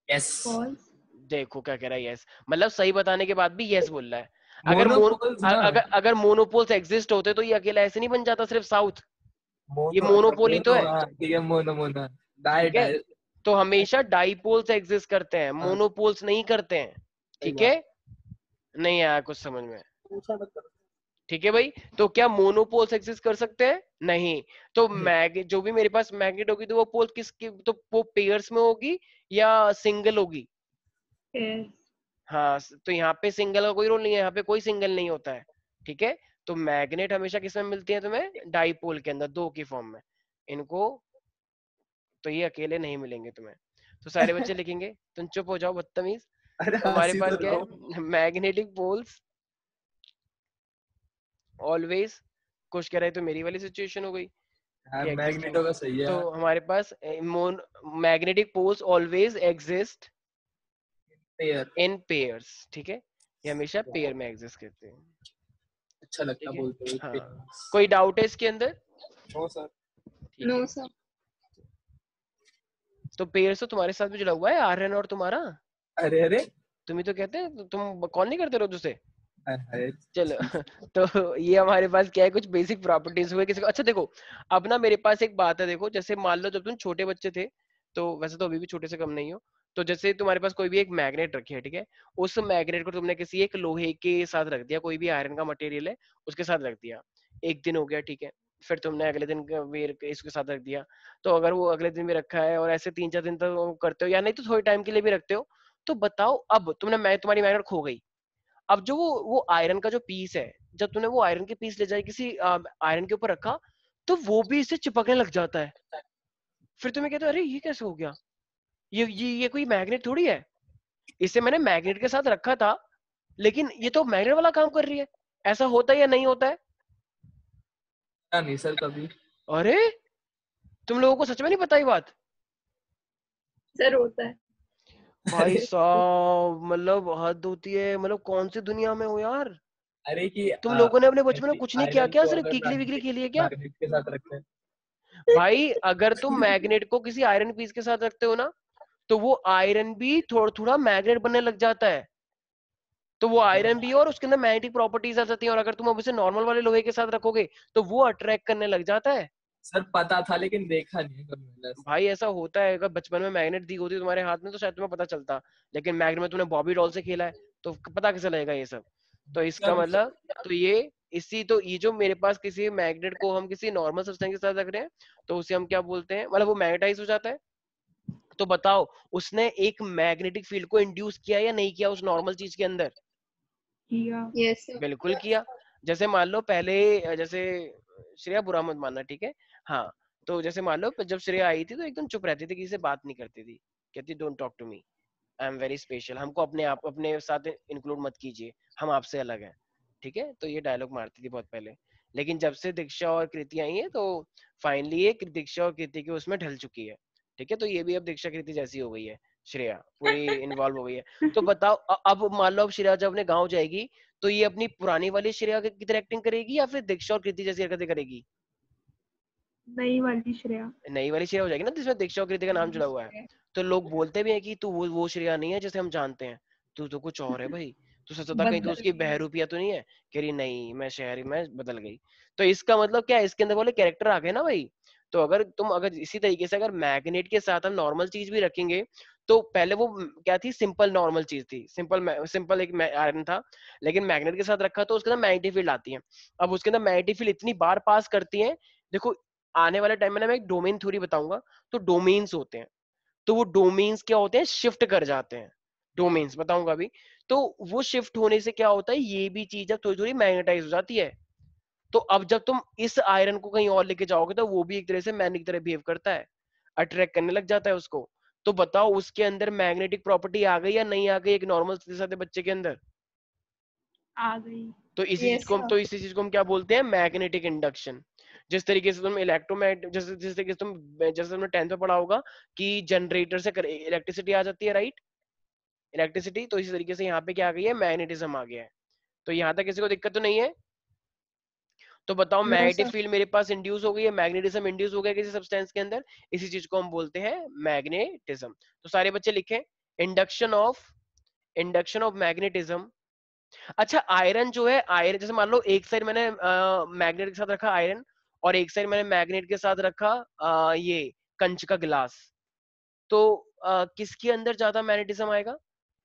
यस। फॉल्स। देखो क्या कह रहा है, यस, मतलब सही बताने के बाद भी यस बोल रहा है। अगर मोनोपोल्स ना। अगर मोनोपोल्स एग्जिस्ट होते तो ये अकेला ऐसे नहीं बन जाता सिर्फ साउथ। ये मोनो, अच्छा मोनोपोल ही तो मोनो, है, हाँ ठीक है, मोनो मोनो। डाई ठीक है। डाई। तो हमेशा डाइपोल्स एग्जिस्ट करते हैं, हाँ मोनोपोल्स नहीं करते हैं, सही ठीक बात। है। नहीं आया कुछ समझ में? पूछा मत करो। ठीक है भाई। तो क्या मोनोपोल्स एग्जिस्ट कर सकते हैं? नहीं। तो जो भी मेरे पास मैग्नेट होगी तो वो पोल किसकी, तो वो पेयर्स में होगी या सिंगल होगी? Yes. हाँ, तो यहाँ पे सिंगल का कोई रोल नहीं है, यहाँ पे कोई सिंगल नहीं होता है। ठीक है, तो मैग्नेट हमेशा किसमें मिलती है तुम्हें? डाइपोल के अंदर, दो की फॉर्म में। इनको तो ये अकेले नहीं मिलेंगे तुम्हें। तो सारे बच्चे लिखेंगे, तुम चुप हो जाओ बदतमीज। अरे तो हमारे हंसी तो पास क्या रहो। है? मैग्नेटिक पोल्स ऑलवेज, कुछ कह रहे तो मेरी वाली सिचुएशन हो गई हाँ कि एग्जिस्टिंग। मैग्नेटो का सही है। तो हमारे पास magnetic poles always exist pair. In pairs. ठीक है, ये हमेशा पेयर में एग्जिस्ट करते हैं। अच्छा लगता ठीक है, बोलते हाँ। हुए। कोई डाउट है इसके अंदर? No sir. ठीक No, है, sir. तो पेयर्स तो तुम्हारे साथ भी जुड़ा हुआ है, आर्यन और तुम्हारा। अरे अरे। तुम ही तो कहते हैं, तुम कॉल नहीं करते रोज उसे। अरे, चलो तो ये हमारे पास क्या है, कुछ बेसिक प्रॉपर्टीज हुए किसी को। अच्छा देखो, अब ना मेरे पास एक बात है, देखो जैसे मान लो जब तुम छोटे बच्चे थे, तो वैसे तो अभी भी छोटे से कम नहीं हो, तो जैसे तुम्हारे पास कोई भी एक मैग्नेट रखी है, ठीक है, उस मैग्नेट को तुमने किसी एक लोहे के साथ रख दिया, कोई भी आयरन का मटेरियल है उसके साथ रख दिया, एक दिन हो गया, ठीक है, फिर तुमने अगले दिन इसके साथ रख दिया। तो अगर वो अगले दिन भी रखा है और ऐसे 3-4 दिन तक वो करते हो, या नहीं तो थोड़े टाइम के लिए भी रखते हो, तो बताओ अब तुम्हारी मैग्नेट खो गई। अब जो वो आयरन का जो पीस है, जब तूने वो आयरन के पीस ले जाए किसी आयरन के ऊपर रखा, तो वो भी इससे चिपकने लग जाता है। फिर तुम्हें कहते हो अरे ये कैसे हो गया, ये कोई मैग्नेट थोड़ी है, इसे मैंने मैग्नेट के साथ रखा था, लेकिन ये तो मैग्नेट वाला काम कर रही है। ऐसा होता है या नहीं होता है? नहीं सर कभी। अरे तुम लोगों को सच में नहीं पता ये बात? Sir होता है. भाई अरे साहब, मतलब हद होती है, मतलब कौन सी दुनिया में हो यार। अरे कि तुम लोगों ने अपने बचपन में ऐसी कुछ नहीं किया आयरन क्या, को सिर्फ अगर किकली विकली खेली है क्या? मैग्नेट के साथ रखते हैं। भाई अगर तुम मैग्नेट को किसी आयरन पीस के साथ रखते हो ना, तो वो आयरन भी थोड़ा थोड़ा मैग्नेट बनने लग जाता है। तो वो आयरन भी है और उसके अंदर मैग्नेटिक प्रॉपर्टीज आ जाती हैं, और अगर तुम अब उसे नॉर्मल वाले लोहे के साथ रखोगे तो वो अट्रैक्ट करने लग जाता है। सर पता था लेकिन देखा नहीं है कभी मैंने ऐसा। भाई ऐसा होता है, अगर बचपन में मैग्नेट दी होती तुम्हारे हाथ में तो शायद तुम्हें पता चलता, लेकिन मैग्नेट में तुमने बॉबी डॉल से खेला है, तो पता कैसे लगेगा ये सब। तो इसका सर मतलब, तो ये जो मेरे पास किसी मैग्नेट को हम किसी नॉर्मल सब्सटेंस के साथ रख रहे हैं, तो उसे हम क्या बोलते हैं, मतलब वो मैग्नेटाइज हो जाता है। तो बताओ, उसने एक मैग्नेटिक फील्ड को इंड्यूस किया या नहीं किया उस नॉर्मल चीज के अंदर? किया. Yes, sir. बिल्कुल किया। जैसे मान लो पहले, जैसे श्रेया बुरा मत मानना, ठीक है, हाँ, तो जैसे मान लो जब श्रेया आई थी तो एकदम चुप रहती थी, किसी से बात नहीं करती थी, कहती don't talk to me, I am very special, हमको अपने साथ इंक्लूड मत कीजिए, हम आपसे अलग हैं। ठीक है, तो ये डायलॉग मारती थी बहुत पहले। लेकिन जब से दीक्षा और कृति आई है, तो फाइनली ये दीक्षा और कृति की उसमें ढल चुकी है। ठीक है, तो ये भी अब दीक्षा कृति जैसी हो गई है, श्रेया पूरी इन्वॉल्व हो गई है। तो बताओ, अब मान लो अब श्रेया जब अपने गाँव जाएगी, तो ये अपनी पुरानी वाली श्रेया की तरह एक्टिंग करेगी या फिर दीक्षा और कृति जैसी हरकतें करेगी? नई वाली श्रेया. नई वाली श्रेया हो जाएगी ना, जिसमें दीक्षा और कृति का नाम जुड़ा हुआ है। तो लोग बोलते भी हैं कि तू वो श्रेया नहीं है जैसे हम जानते हैं, तू तो कुछ और है भाई, तू सच बता, कहीं तो उसकी बहरूपिया तो नहीं है? कह रही नहीं, मैं शहरी में बदल गई। तो इसका मतलब क्या है, इसके अंदर वाले कैरेक्टर आ गए ना भाई। तो अगर इसी तरीके से अगर मैग्नेट के साथ हम नॉर्मल चीज भी रखेंगे, तो पहले वो क्या थी, सिंपल नॉर्मल चीज थी, सिंपल एक आयरन था, लेकिन मैग्नेट के साथ रखा तो उसके अंदर मैग्नेटिक फील्ड आती है। अब उसके अंदर मैग्नेटिक फील्ड इतनी बार पास करती है, देखो आने वाले टाइम में ना मैं एक डोमेन थ्योरी बताऊंगा, तो डोमेन्स होते हैं, तो वो डोमेन्स क्या होते हैं, शिफ्ट कर जाते हैं, डोमेन्स बताऊंगा अभी। तो वो शिफ्ट होने से क्या होता है, ये भी चीज अब थोड़ी थोड़ी मैग्नेटाइज हो जाती है। तो अब जब तुम इस आयरन को कहीं और लेके जाओगे, तो वो भी एक तरह से मैग्नेट की तरह बिहेव करता है, अट्रैक्ट करने लग जाता है उसको। तो बताओ उसके अंदर मैग्नेटिक प्रॉपर्टी आ गई या नहीं आ गई, एक नॉर्मल सीधे साधे बच्चे के अंदर? आ गई. तो Yes, sir. इसी चीज को हम क्या बोलते हैं, मैग्नेटिक इंडक्शन। जिस तरीके से तुम इलेक्ट्रोमैग्नेट, जिस तरीके से जैसे तुमने 10th में पढ़ा होगा कि जनरेटर से इलेक्ट्रिसिटी आ जाती है, राइट, इलेक्ट्रिसिटी, तो इसी तरीके से यहाँ पे क्या आ गई है, मैग्नेटिज्म आ गया है। तो यहाँ तक किसी को दिक्कत तो नहीं है? तो बताओ, No, मैग्नेटिक sir. फील्ड मेरे पास इंड्यूस हो गई है, मैग्नेटिज्म इंड्यूस हो गया किसी सब्सटेंस के अंदर, इसी चीज को हम बोलते हैं मैग्नेटिज्म। तो सारे बच्चे लिखें, इंडक्शन ऑफ मैग्नेटिज्म। अच्छा, आयरन जो है, आयरन जैसे मान लो एक साइड मैंने मैग्नेट के साथ रखा आयरन, और एक साइड मैंने मैग्नेट के साथ रखा ये कंच का गिलास, तो किसके अंदर ज्यादा मैग्नेटिज्म आएगा,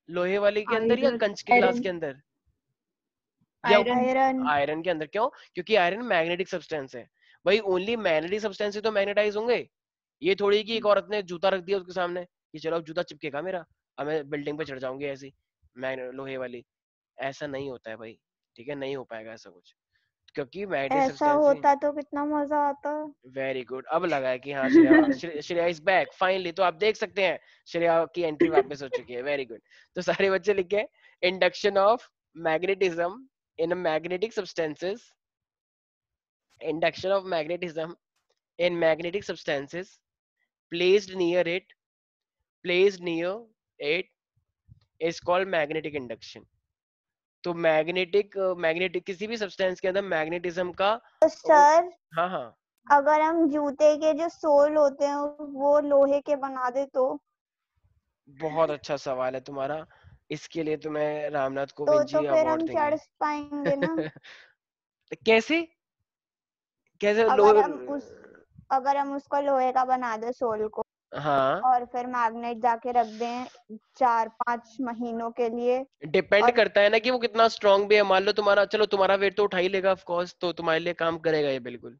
लोहे वाले के अंदर या Iron. कंच के गिलास Iron. के अंदर? या आयरन आयरन के अंदर क्यों? क्योंकि आयरन मैग्नेटिक सब्सटेंस है भाई, ओनली मैग्नेटिक सब्सटेंस ही तो मैग्नेटाइज होंगे। ये थोड़ी कि एक औरत ने जूता रख दिया उसके सामने कि चलो अब जूता चिपकेगा मेरा, अब मैं बिल्डिंग पे चढ़ जाऊंगी ऐसी लोहे वाली, ऐसा नहीं होता है भाई, ठीक है, नहीं हो पाएगा ऐसा कुछ, क्योंकि मैग्नेटिक ऐसा सब्सटेंस ही। होता तो कितना मजा आता। वेरी गुड, अब लगा है कि हाँ श्रेया इज बैक फाइनली, तो आप देख सकते हैं श्रेया की एंट्री वापस हो चुकी है। वेरी गुड, तो सारे बच्चे लिखे induction of magnetism in magnetic substances, induction of magnetism in magnetic substances placed near it placed near it is called magnetic induction। तो मैग्नेटिक किसी भी सब्सटेंस के अंदर मैग्नेटिज्म का तो सर हाँ हाँ अगर हम जूते के जो सोल होते हैं वो लोहे के बना दे तो बहुत अच्छा सवाल है तुम्हारा, इसके लिए तो मैं रामनाथ तो कोविंद जी फिर अवार्ड हम देंगे। चढ़ पाएंगे ना। कैसे कैसे अगर हम उसको लोहे का बना दे सोल को, हाँ और फिर मैग्नेट जाके रख दें 4-5 महीनों के लिए। डिपेंड और करता है ना कि वो कितना स्ट्रांग भी है। मान लो तुम्हारा, चलो तुम्हारा वेट तो उठा ही लेगा ऑफ कोर्स, तो तुम्हारे लिए काम करेगा ये बिल्कुल,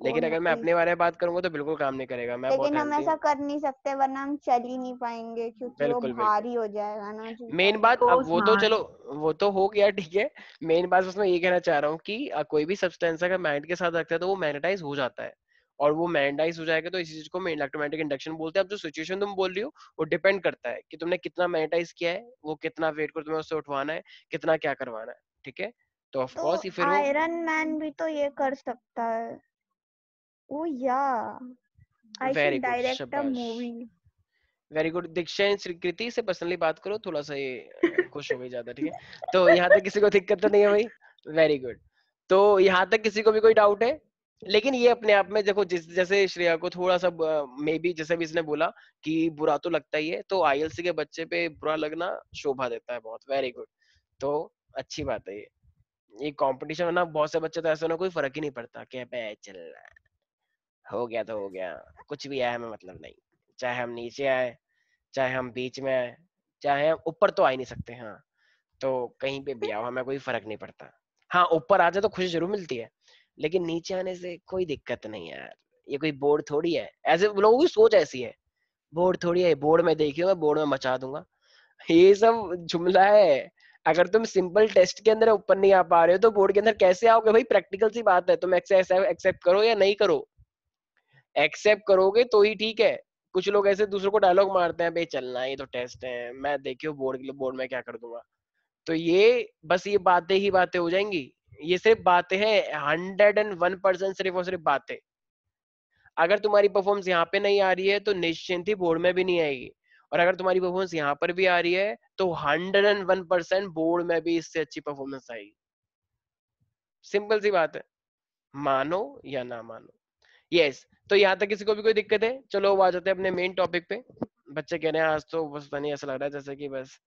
ओ लेकिन अगर मैं नहीं, अपने बारे में बात करूंगा तो बिल्कुल काम नहीं करेगा। मैं बहुत लेकिन हम हेल्दी ऐसा हूँ। कर नहीं सकते वरना हम चल ही नहीं पाएंगे क्योंकि वो बिल्कुल बिल्कुल, भारी हो जाएगा ना जूता। मेन बात तो अब वो तो स्मार्ट। चलो वो तो हो गया ठीक है। मेन बात बस मैं ये कहना चाह रहा हूँ कि कोई भी सब्सटेंस अगर मैग्नेट के साथ रखता है तो वो मैग्नेटाइज हो जाता है, और वो मैग्नेटाइज हो जाएगा तो इसी चीज को इलेक्ट्रोमैग्नेटिक इंडक्शन बोलते हैं। अब जो सिचुएशन तुम बोल रही हो वो डिपेंड करता है कि तुमने कितना मैग्नेटाइज किया है, वो कितना वेट को तुम्हें उससे उठवाना है, कितना क्या करवाना है, ठीक है। तो ऑफ तो कोर्स ये फिर वो आयरन मैन भी तो ये कर सकता है। Oh yeah I very should good, direct a शाबाश, मूवी। Very good. दीक्षा स्वीकृति से पर्सनली बात करो, थोड़ा सा ये खुश हो गई ज्यादा, ठीक है। तो यहाँ तक किसी को दिक्कत तो नहीं है भाई, वेरी गुड। तो यहाँ तक किसी को भी कोई डाउट है? लेकिन ये अपने आप में देखो, जैसे श्रेया को थोड़ा सा मे बी जैसे भी इसने बोला कि बुरा तो लगता ही है, तो आईएलसी के बच्चे पे बुरा लगना शोभा देता है बहुत, वेरी गुड। तो अच्छी बात है ये कंपटीशन है ना, बहुत से बच्चे तो ऐसे ना कोई फर्क ही नहीं पड़ता कि अबे चल हो गया तो हो गया, कुछ भी आया हमें मतलब नहीं, चाहे हम नीचे आए, चाहे हम बीच में आए, चाहे हम ऊपर तो आ ही नहीं सकते, हाँ तो कहीं पे भी आओ हमें कोई फर्क नहीं पड़ता। हाँ ऊपर आ जाए तो खुशी जरूर मिलती है, लेकिन नीचे आने से कोई दिक्कत नहीं है यार, ये कोई बोर्ड थोड़ी है, ऐसे लोगों की सोच ऐसी है, बोर्ड थोड़ी है, बोर्ड में देखिए मैं बोर्ड में मचा दूंगा, ये सब जुमला है। अगर तुम सिंपल टेस्ट के अंदर ऊपर नहीं आ पा रहे हो तो बोर्ड के अंदर कैसे आओगे भाई? प्रैक्टिकल सी बात है, तुम एक्सेप्ट करो या नहीं करो, एक्सेप्ट करोगे तो ही ठीक है। कुछ लोग ऐसे दूसरों को डायलॉग मारते हैं, भाई चलना ये तो टेस्ट है, मैं देखियो बोर्ड के लिए बोर्ड में क्या कर दूंगा। तो ये बस ये बातें ही बातें हो जाएंगी, ये सिर्फ बातें हैं, 101% सिर्फ और सिर्फ बातें। अगर तुम्हारी परफॉर्मेंस यहाँ पे नहीं आ रही है तो निश्चिंत ही बोर्ड में भी नहीं आएगी, और अगर तुम्हारी परफॉर्मेंस यहाँ पर भी आ रही है तो 101% बोर्ड में भी इससे अच्छी परफॉर्मेंस आएगी। सिंपल सी बात है, मानो या ना मानो। यस तो यहाँ तक किसी को भी कोई दिक्कत है? चलो वो आ जाते हैं अपने मेन टॉपिक पे। बच्चे कह रहे हैं आज तो बस नहीं, ऐसा लग रहा है जैसे कि बस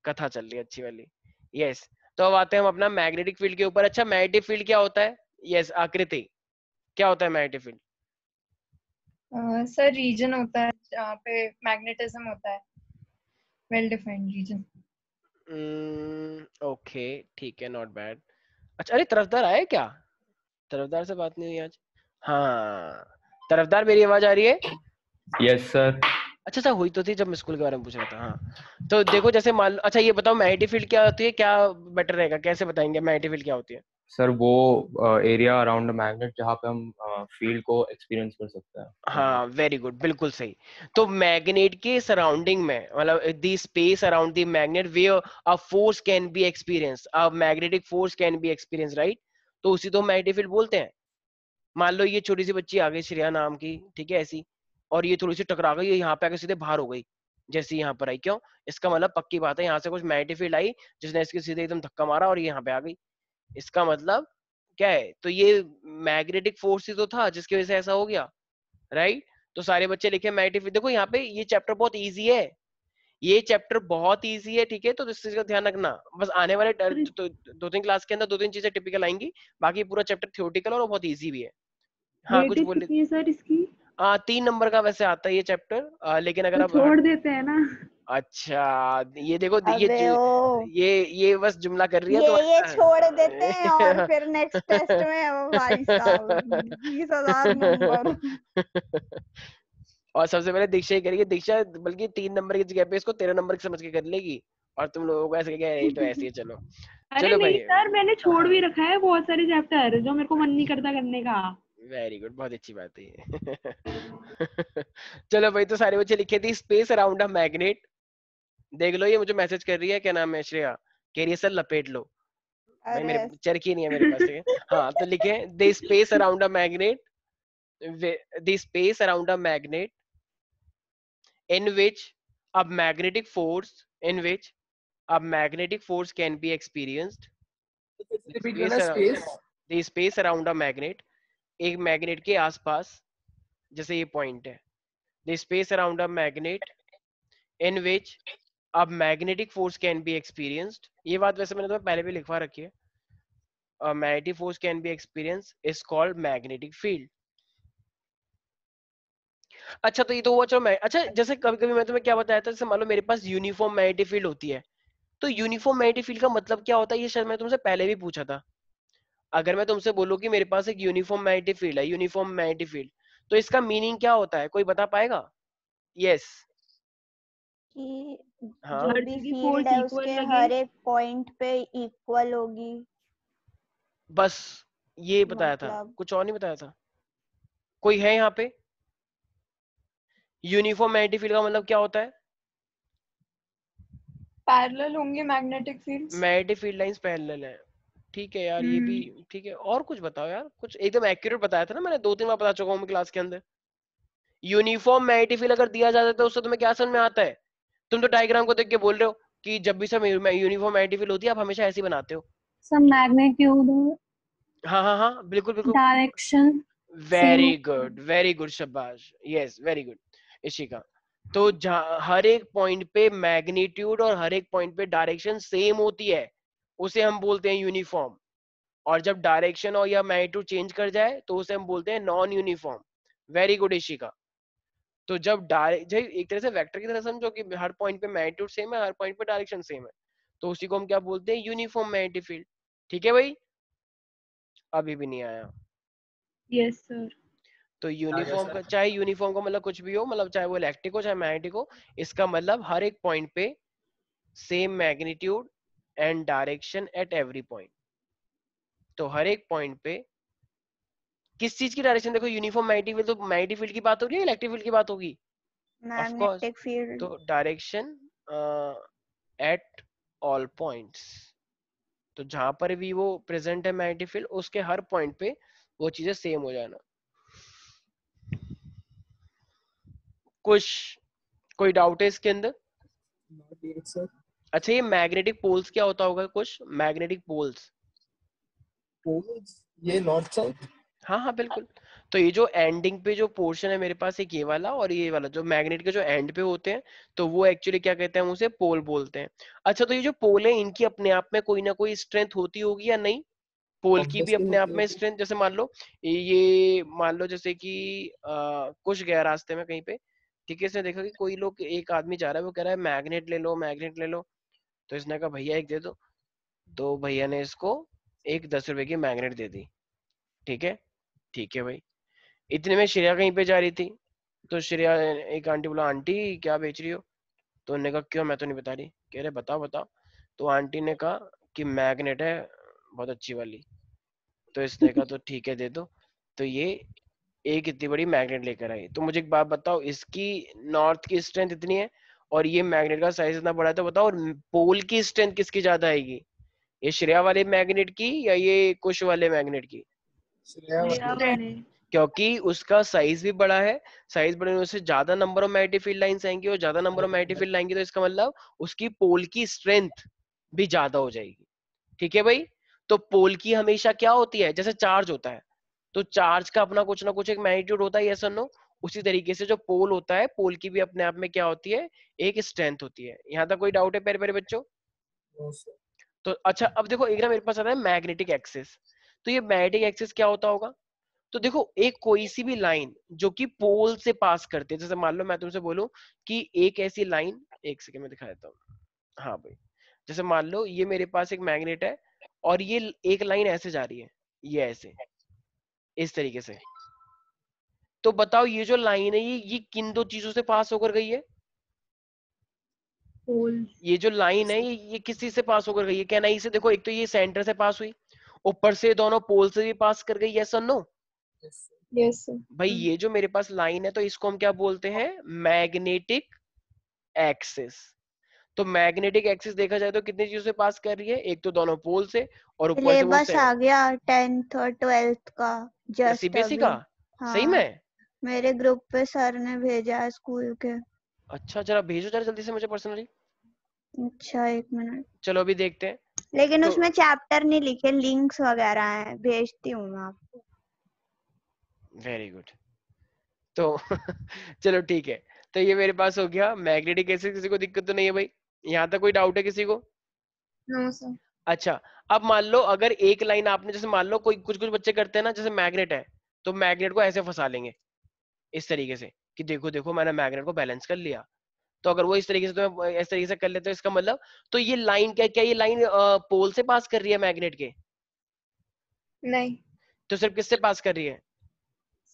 कथा चल रही है अच्छी वाली। यस तो अब आते हैं हम अपना मैग्नेटिक फील्ड के ऊपर। अच्छा मैग्नेटिक फील्ड क्या होता है? यस आकृति, क्या होता है मैग्नेटिक फील्ड? सर रीजन होता है जहाँ पे मैग्नेटिज्म होता है, वेल डिफाइंड रीजन। ओके ठीक है, नॉट बैड। अच्छा अरे तरफदार आया क्या? तरफदार से बात नहीं हुई आज। हाँ तरफदार मेरी आवाज आ रही है? Yes sir. अच्छा अच्छा हुई तो थी जब मैं स्कूल के बारे में पूछ रहा था। हाँ तो देखो जैसे मान लो, अच्छा ये बताओ मैग्नेटिक फील्ड क्या होती है, क्या बेटर रहेगा, कैसे बताएंगे मैग्नेटिक फील्ड क्या होती है? सर वो एरिया अराउंड मैग्नेट जहाँ पे हम फील्ड को एक्सपीरियंस कर सकते हैं। हाँ वेरी गुड, बिल्कुल सही। तो मैग्नेट के सराउंडिंग में, मतलब the space around the magnet where a force can be experience, a magnetic force can be experience, right? तो उसी तो मैग्नेटिक फील्ड बोलते हैं। मान लो ये छोटी सी बच्ची आ गई श्रेया नाम की, ठीक है ऐसी, और ये थोड़ी सी टकरा गई, ये यहाँ पे आके सीधे बाहर हो गई, जैसे यहाँ पर आई, क्यों? इसका मतलब पक्की बात है यहाँ से कुछ मैग्नेटिक फील्ड आई जिसने इसके सीधे एकदम धक्का मारा और ये यहाँ पे आ गई। इसका मतलब क्या है? तो ये मैग्नेटिक फोर्स ही तो था जिसकी वजह से ऐसा हो गया, राइट? तो सारे बच्चे लिखे मैग्नेटिक फील्ड। देखो यहाँ पे ये चैप्टर बहुत इजी है, ये चैप्टर बहुत इजी है, ठीक है? तो इस चीज का ध्यान रखना, बस आने वाले दो तीन क्लास के अंदर दो तीन चीजें टिपिकल आएंगी, बाकी पूरा चैप्टर थ्योरेटिकल और बहुत इजी भी है। हाँ कुछ वेटेज बोले? कितनी है सर इसकी? 3 नंबर का वैसे आता है ये चैप्टर, लेकिन अगर तो अब छोड़ देते हैं ना। अच्छा ये देखो अबे ओ ये बस जुमला कर रही है ये तुम्हारे छोड़ देते हैं और साथ। फिर नेक्स्ट टेस्ट में ओ भाई साहब 20,000 नंबर। और सबसे पहले दीक्षा ही करेगी, दीक्षा बल्कि 3 नंबर की जगह पे इसको 13 नंबर की समझ के कर लेगी, और तुम लोगों को ऐसे क्या ये तो ऐसे ही चलो। अरे चलो नहीं भाई, सर, मैंने छोड़ हाँ भी रखा है बहुत सारे चैप्टर जो मेरे को मन नहीं करता करने का। वेरी गुड, बहुत अच्छी बात है ये। चलो भाई, तो सारे बच्चे लिखे थे स्पेस अराउंड अ मैग्नेट। देख लो, ये मुझे मैसेज कर रही है, क्या नाम है, श्रेया, कह रही है सर लपेट लो। भाई अरे मेरे चरखी नहीं है मेरे पास, ठीक है। हाँ तो लिखे the space around a magnet, the space around a magnet in which a magnetic force in which a magnetic force can be experienced. The repeat space करना, around space. the space around a magnet, एक मैग्नेट के आसपास, जैसे ये पॉइंट है, the space around a magnet in which a magnetic force can be experienced, ये बात वैसे मैंने तुम्हें पहले भी लिखवा रखी है, a magnetic force can be experienced is called magnetic field. अच्छा तो ये तो हुआ, चलो मैं, अच्छा जैसे कभी कभी मैं तुम्हें क्या बताया था, जैसे मान लो मेरे पास यूनिफॉर्म मैग्नेटिक फील्ड होती है, तो यूनिफॉर्म मैग्नेटिक फील्ड का मतलब क्या होता है, ये शायद मैंने तुमसे पहले भी पूछा था। अगर मैं तुमसे बोलूं कि मेरे पास एक यूनिफॉर्म मैग्नेटिक फील्ड है, यूनिफॉर्म मैग्नेटिक फील्ड, तो इसका मीनिंग क्या होता है, कोई बता पाएगा? यस, कि हाँ जो हर भी जगह फील्ड फोर्स है इक्वल उसके लगे। हर एक पॉइंट पे इक्वल होगी, बस ये बताया था, मतलब कुछ और नहीं बताया था। कोई है यहाँ पे? यूनिफॉर्म मैग्नेटिक फील्ड का मतलब क्या होता है? पैरेलल होंगे magnetic fields. Magnetic field lines parallel है, ठीक है यार, ये भी ठीक है। और कुछ बताओ यार, कुछ एकदम एक्यूरेट बताया था ना मैंने, 2-3 बार बता चुका हूँ क्लास के अंदर। यूनिफॉर्म मैग्नेटिक फील्ड अगर दिया जाता है तो उससे तुम्हें क्या समझ में आता है? तुम तो डायग्राम को देख के बोल रहे हो कि जब भी सब यूनिफॉर्म मैग्नेटिक फील्ड होती है आप हमेशा ऐसी बनाते हो। सब मैग्नीट्यूड हाँ हाँ हाँ, बिल्कुल बिल्कुल, डायरेक्शन सेम। वेरी गुड, शाबाश, यस वेरी गुड इशिका। तो हर एक पॉइंट पे मैग्नीट्यूड और हर एक पॉइंट पे डायरेक्शन सेम होती है, उसे हम बोलते हैं यूनिफॉर्म। और जब डायरेक्शन और या मैग्नीट्यूड चेंज कर जाए तो उसे हम बोलते हैं non uniform. Very good Ishika. तो जब एक तरह से वेक्टर की तरह समझो कि हर पॉइंट पे मैग्नीट्यूड सेम है, हर पॉइंट पे डायरेक्शन सेम है, तो उसी को हम क्या बोलते हैं, यूनिफॉर्म मैग्नेटिक फील्ड। ठीक है भाई, अभी भी नहीं आया? Yes sir. तो आ गया यूनिफॉर्म का, सर। चाहे यूनिफॉर्म का मतलब कुछ भी हो, मतलब चाहे वो इलेक्ट्रिक हो चाहे मैग्नेटिक हो, इसका मतलब हर एक पॉइंट पे same magnitude and direction at every point. तो हर एक पॉइंट पे किस चीज की डायरेक्शन, देखो यूनिफॉर्म मैग्नेटिक फील्ड, तो मैग्नेटिक फील्ड की बात होगी या इलेक्ट्रिक फील्ड की बात होगी? Of course, magnetic field. तो डायरेक्शन एट ऑल पॉइंट्स, तो जहां पर भी वो प्रेजेंट है मैग्नेटिक फील्ड, उसके हर पॉइंट पे वो चीजें सेम हो जाना। कुछ कोई डाउट है इसके अंदर? Not yet sir. अच्छा ये मैग्नेटिक पोल्स क्या होता होगा, कुछ मैग्नेटिक पोल्स? पोल्स, ये नॉर्थ साउथ। हाँ हाँ बिल्कुल। तो ये जो एंडिंग पे जो पोर्शन है मेरे पास, एक ये वाला और ये वाला जो मैग्नेट के जो एंड पे होते हैं, तो वो एक्चुअली क्या कहते हैं, हम उसे पोल बोलते हैं। अच्छा तो ये जो पोल है, इनकी अपने आप में कोई ना कोई स्ट्रेंथ होती होगी या नहीं? पोल की भी ऑब्वियसली अपने आप होती में होगी। स्ट्रेंथ, जैसे मान लो ये मान लो जैसे कि कुछ गया रास्ते में कहीं पे, ठीक है, इसने देखा कि कोई लोग, एक आदमी जा रहा है, वो कह रहा है मैग्नेट ले लो मैग्नेट ले लो, तो इसने कहा भैया एक दे दो, तो भैया ने इसको एक 10 रुपए की मैग्नेट दे दी। ठीक है, ठीक है भाई। इतने में श्रेया कहीं पे जा रही थी, तो श्रेया, एक आंटी बोला आंटी क्या बेच रही हो, तो उन्होंने कहा क्यों, मैं तो नहीं बता रही, कह रहे बताओ बताओ, तो आंटी ने कहा कि मैग्नेट है बहुत अच्छी वाली, तो इसने कहा तो ठीक है दे दो। तो ये एक इतनी बड़ी मैग्नेट लेकर आई, तो मुझे एक बात बताओ, इसकी नॉर्थ की स्ट्रेंथ इतनी है और ये मैग्नेट का साइज इतना बड़ा है, तो बताओ पोल की स्ट्रेंथ किसकी ज्यादा आएगी, ये श्रेया वाले मैग्नेट की या ये कुश वाले मैग्नेट की? श्रेया श्रेया वाली। वाले। क्योंकि उसका साइज भी बड़ा है, साइज बड़े होने से ज्यादा number of magnetic field lines आएंगी, और ज्यादा नंबर ऑफ मैग्नेटिक फील्ड आएंगी तो इसका मतलब उसकी पोल की स्ट्रेंथ भी ज्यादा हो जाएगी। ठीक है भाई, तो पोल की हमेशा क्या होती है, जैसे चार्ज होता है, तो चार्ज का अपना कुछ ना कुछ एक मैग्नीट्यूड होता है, यस और नो? उसी तरीके से जो पोल होता है, पोल की भी अपने आप में क्या होती है, एक स्ट्रेंथ होती है। यहाँ तक कोई डाउट है प्यारे प्यारे बच्चों? No sir. तो अच्छा अब देखो, एक ना मेरे पास आता है मैग्नेटिक एक्सिस, तो ये मैग्नेटिक एक्सिस क्या होता होगा? तो देखो एक कोई सी भी लाइन जो कि पोल से पास करते हैं, जैसे मान लो मैं तुमसे बोलूं कि एक ऐसी लाइन एक सेकंड में दिखा देता हूँ। हाँ भाई, जैसे मान लो ये मेरे पास एक मैग्नेट है और ये एक लाइन ऐसे जा रही है, ये ऐसे इस तरीके से। तो बताओ ये जो लाइन है ये किन दो चीजों से पास होकर गई है? पोल। ये जो लाइन है ये किस चीज से पास होकर गई है? क्या नहीं से देखो, एक तो ये सेंटर से पास हुई, ऊपर से दोनों पोल से भी पास कर गई, यस और नो? Yes sir. भाई ये जो मेरे पास लाइन है तो इसको हम क्या बोलते हैं? Magnetic axis. तो मैग्नेटिक एक्सिस देखा जाए तो कितनी चीजों से पास कर रही है? एक तो दोनों पोल से, और ऊपर से वो सिलेबस आ गया 10th और 12th का जस्ट सीबीएसई अभी। का। सही हाँ, में? मेरे ग्रुप पे सर ने भेजा है स्कूल के। अच्छा जरा भेजो जरा जल्दी से मुझे पर्सनली। अच्छा, 1 मिनट। चलो अभी देखते हैं। लेकिन तो उसमें चैप्टर नहीं लिखे, लिंक्स वगैरह हैं, भेजती हूँ मैं आपको। Very good. तो चलो ठीक है। तो ये मेरे पास हो गया मैग्नेटिक एक्सिस। किसी को दिक्कत तो नहीं है भाई? यहाँ तक कोई डाउट है किसी को? No sir. अच्छा, अब मान लो अगर एक लाइन आपने, जैसे मान लो कोई कुछ कुछ बच्चे करते हैं ना, जैसे मैग्नेट है तो मैग्नेट को ऐसे फंसा लेंगे इस तरीके से कि देखो देखो मैंने मैग्नेट को बैलेंस कर लिया। तो अगर वो इस तरीके से तो इस तरीके से कर लेते हो, इसका मतलब तो ये लाइन क्या क्या ये लाइन पोल से पास कर रही है मैग्नेट के? नहीं, तो सिर्फ किससे पास कर रही है?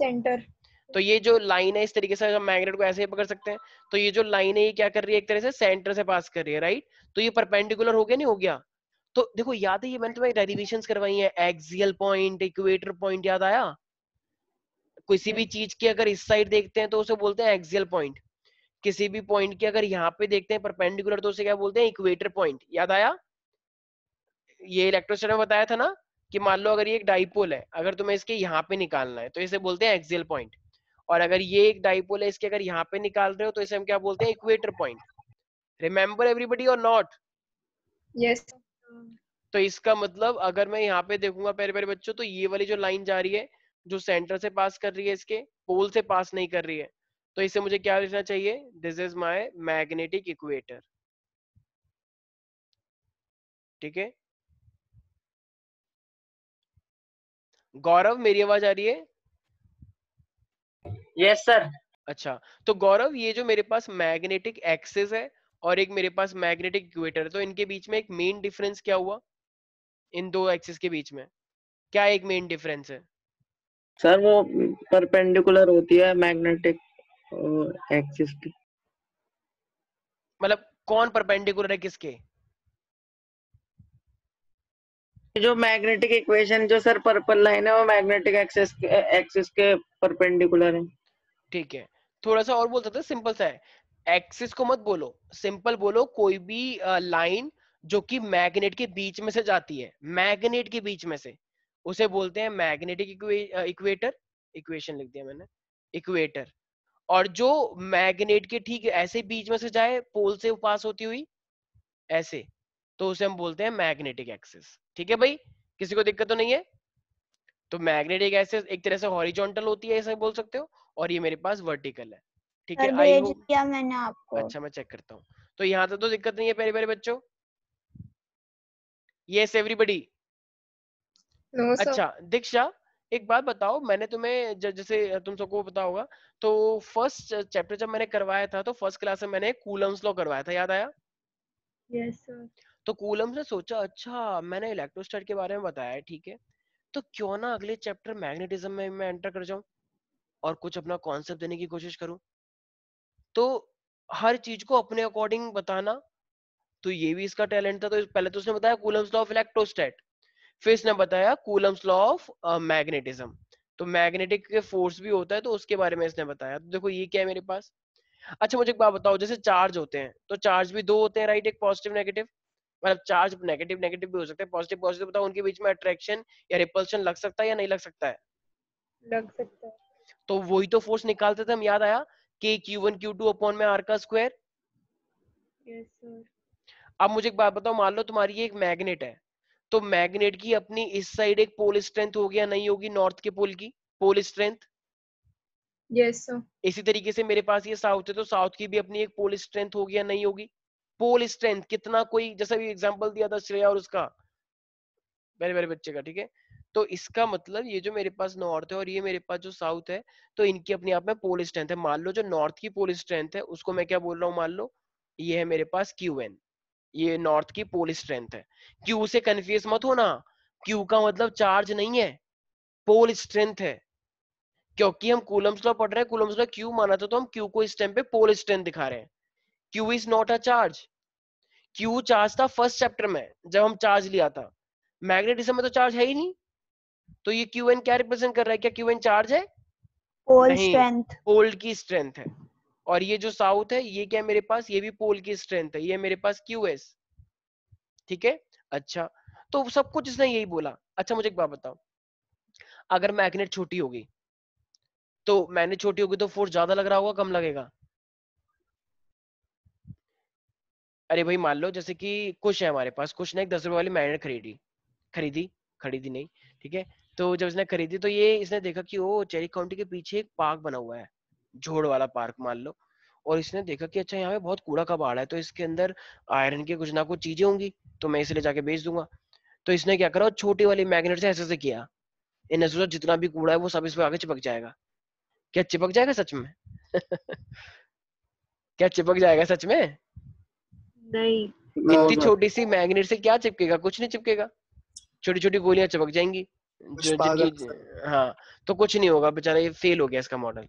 सेंटर। तो ये जो लाइन है इस तरीके से हम मैग्नेट को ऐसे ही पकड़ सकते हैं। तो ये जो लाइन है ये क्या कर रही है? एक तरह से सेंटर से पास कर रही है, राइट? तो ये परपेंडिकुलर हो गया, नहीं हो गया? तो देखो याद है, ये मैंने तुम्हें डेरिवेशंस करवाई है, एक्सियल पॉइंट, इक्वेटर पॉइंट, याद आया? किसी भी चीज की अगर इस साइड देखते हैं तो उसे बोलते हैं एक्सियल पॉइंट। किसी भी पॉइंट की अगर यहाँ पे देखते हैं परपेंडिकुलर तो उसे क्या बोलते हैं? Equator point. याद आया? ये इलेक्ट्रोस्टैटिक में बताया था ना कि मान लो अगर ये एक डाइपोल है, अगर तुम्हें इसके यहाँ पे निकालना है तो इसे बोलते हैं एक्सियल पॉइंट। और अगर ये एक डाइपोल है, इसके अगर यहाँ पे निकाल रहे हो तो इसे हम क्या बोलते हैं? Equator point. रिमेंबर एवरीबडी और नॉट? यस। तो इसका मतलब अगर मैं यहाँ पे देखूंगा प्यारे प्यारे बच्चों, तो ये वाली जो लाइन जा रही है जो सेंटर से पास कर रही है, इसके पोल से पास नहीं कर रही है, तो इसे मुझे क्या लिखना चाहिए? This is my magnetic equator. ठीक है गौरव, मेरी आवाज आ रही है? Yes sir. अच्छा, तो गौरव ये जो मेरे पास मैग्नेटिक एक्सिस है और एक मेरे पास मैग्नेटिक इक्वेटर है, तो इनके बीच में एक मेन डिफरेंस क्या हुआ? इन दो एक्सिस के बीच में क्या एक मेन डिफरेंस है? सर वो परपेंडिकुलर होती है मैग्नेटिक एक्सिस की। मतलब कौन परपेंडिकुलर है किसके? जो मैग्नेटिक इक्वेशन जो सर पर्पल लाइन है वो मैग्नेटिक एक्सिस के परपेंडिकुलर है। ठीक है, थोड़ा सा और बोल सकते हैं, सिंपल सा है। एक्सिस को मत बोलो, सिंपल बोलो कोई भी लाइन जो कि मैग्नेट के बीच में से जाती है, मैग्नेट के बीच में से, उसे बोलते हैं मैग्नेटिक इक्वेटर। इक्वेशन लिख दिया मैंने, इक्वेटर। और जो मैग्नेट के ठीक ऐसे बीच में से जाए, पोल से पास होती हुई ऐसे, तो उसे हम बोलते हैं मैग्नेटिक एक्सिस। ठीक है भाई, किसी को दिक्कत तो नहीं है? तो मैग्नेटिक एक्सिस एक तरह से हॉरिजॉन्टल होती है, ऐसा बोल सकते हो, और ये मेरे पास वर्टिकल है। ठीक है, सर आई भेज होप। दिया मैंने आपको। अच्छा मैं चेक करता हूँ। तो यहाँ तक तो दिक्कत नहीं है प्यारे प्यारे बच्चों? Yes everybody? No sir. अच्छा दीक्षा, एक बात बताओ, मैंने तुम्हें जैसे तुम सबको पता होगा, तो फर्स्ट चैप्टर जब मैंने करवाया था तो फर्स्ट क्लास में मैंने कूलम्स लॉ करवाया था, याद आया? Yes sir. तो कूलम्स ने सोचा अच्छा मैंने इलेक्ट्रोस्टैट के बारे में बताया है, ठीक है, तो क्यों ना अगले चैप्टर मैग्नेटिज्म में मैं एंटर कर जाऊं और कुछ अपना कॉन्सेप्ट देने की कोशिश करूं। तो हर चीज को अपने अकॉर्डिंग बताना, तो ये भी इसका टैलेंट था। तो पहले तो उसने बताया कूलम्स लॉ ऑफ इलेक्ट्रोस्टैट, फिर इसने बताया कूलम्स लॉ ऑफ मैग्नेटिज्म। तो मैग्नेटिक के फोर्स भी होता है तो उसके बारे में इसने बताया। तो देखो ये क्या है मेरे पास। अच्छा मुझे एक बात बताओ, जैसे चार्ज होते हैं तो चार्ज भी दो होते हैं, राइट? एक पॉजिटिव नेगेटिव, मतलब चार्ज नेगेटिव नेगेटिव भी हो सकते हैं, पॉजिटिव पॉजिटिव। बताओ उनके बीच में अट्रैक्शन या रिपल्शन लग सकता है या नहीं लग सकता है? लग सकता है। तो वही तो फोर्स निकालते थे हम, याद आया? के Q1 Q2 अपॉन में आर का स्क्वायर। Yes sir. अब मुझे एक बात बताओ, मान लो तुम्हारी ये एक मैग्नेट है, तो मैग्नेट की अपनी इस साइड एक पोल स्ट्रेंथ होगी या नहीं होगी? नॉर्थ के पोल की पोल स्ट्रेंथ। Yes sir. इसी तरीके से मेरे पास ये साउथ है तो साउथ की भी अपनी एक पोल स्ट्रेंथ होगी या नहीं होगी? पोल स्ट्रेंथ कितना, कोई जैसा भी एग्जांपल दिया था श्रेया और उसका, मेरे मेरे बच्चे का, ठीक है? तो इसका मतलब ये जो मेरे पास नॉर्थ है और ये मेरे पास जो साउथ है, तो इनकी अपने आप में पोल स्ट्रेंथ है। मान लो जो नॉर्थ की पोल स्ट्रेंथ है उसको मैं क्या बोल रहा हूँ, मान लो ये है मेरे पास QN, ये नॉर्थ की पोल स्ट्रेंथ है। Q से कंफ्यूज मत होना, Q का मतलब चार्ज नहीं है, पोल स्ट्रेंथ है, क्योंकि हम कूलम्स लॉ पढ़ रहे हैं, कूलम्स लॉ Q माना था तो हम Q को इस टाइम पे पोल स्ट्रेंथ दिखा रहे हैं। Q is not a charge, Q charge था फर्स्ट चैप्टर में जब हम चार्ज लिया था, मैग्नेटिज्म में तो चार्ज है ही नहीं, तो ये QN क्या रिप्रेजेंट कर रहा है, क्या QN चार्ज है? पोल नहीं, स्ट्रेंथ। पोल की स्ट्रेंथ है। और ये जो साउथ है ये क्या है मेरे पास, ये भी पोल की स्ट्रेंथ है, ये मेरे पास QS, ठीक है। अच्छा, तो सब कुछ इसने यही बोला। अच्छा मुझे एक बात बताओ, अगर मैग्नेट छोटी होगी तो मैग्नेट छोटी होगी तो फोर्स ज्यादा लग रहा होगा कम लगेगा? अरे भाई मान लो जैसे कि कुछ है हमारे पास, कुछ ने एक 10 रुपए वाली मैग्नेट खरीदी खरीदी नहीं, ठीक है। तो जब इसने खरीदी तो ये इसने देखा कि ओ चेरी काउंटी के पीछे एक पार्क बना हुआ है, झोड़ वाला पार्क मान लो, और इसने देखा कि अच्छा यहाँ पे बहुत कूड़ा कबाड़ है, तो इसके अंदर आयरन की कुछ ना कुछ चीजें होंगी, तो मैं इसे ले जाके बेच दूंगा। तो इसने क्या करा, छोटी वाली मैग्नेट से ऐसे किया, इन्हें सोचा जितना भी कूड़ा है वो सब इस पे आगे चिपक जाएगा। क्या चिपक जाएगा सच में? क्या चिपक जाएगा सच में? नहीं। इतनी छोटी सी मैग्नेट से क्या चिपकेगा, कुछ नहीं चिपकेगा, छोटी छोटी गोलियां चिपक जाएंगी जिनकी, हाँ, तो कुछ नहीं होगा, बेचारा ये फेल हो गया इसका मॉडल।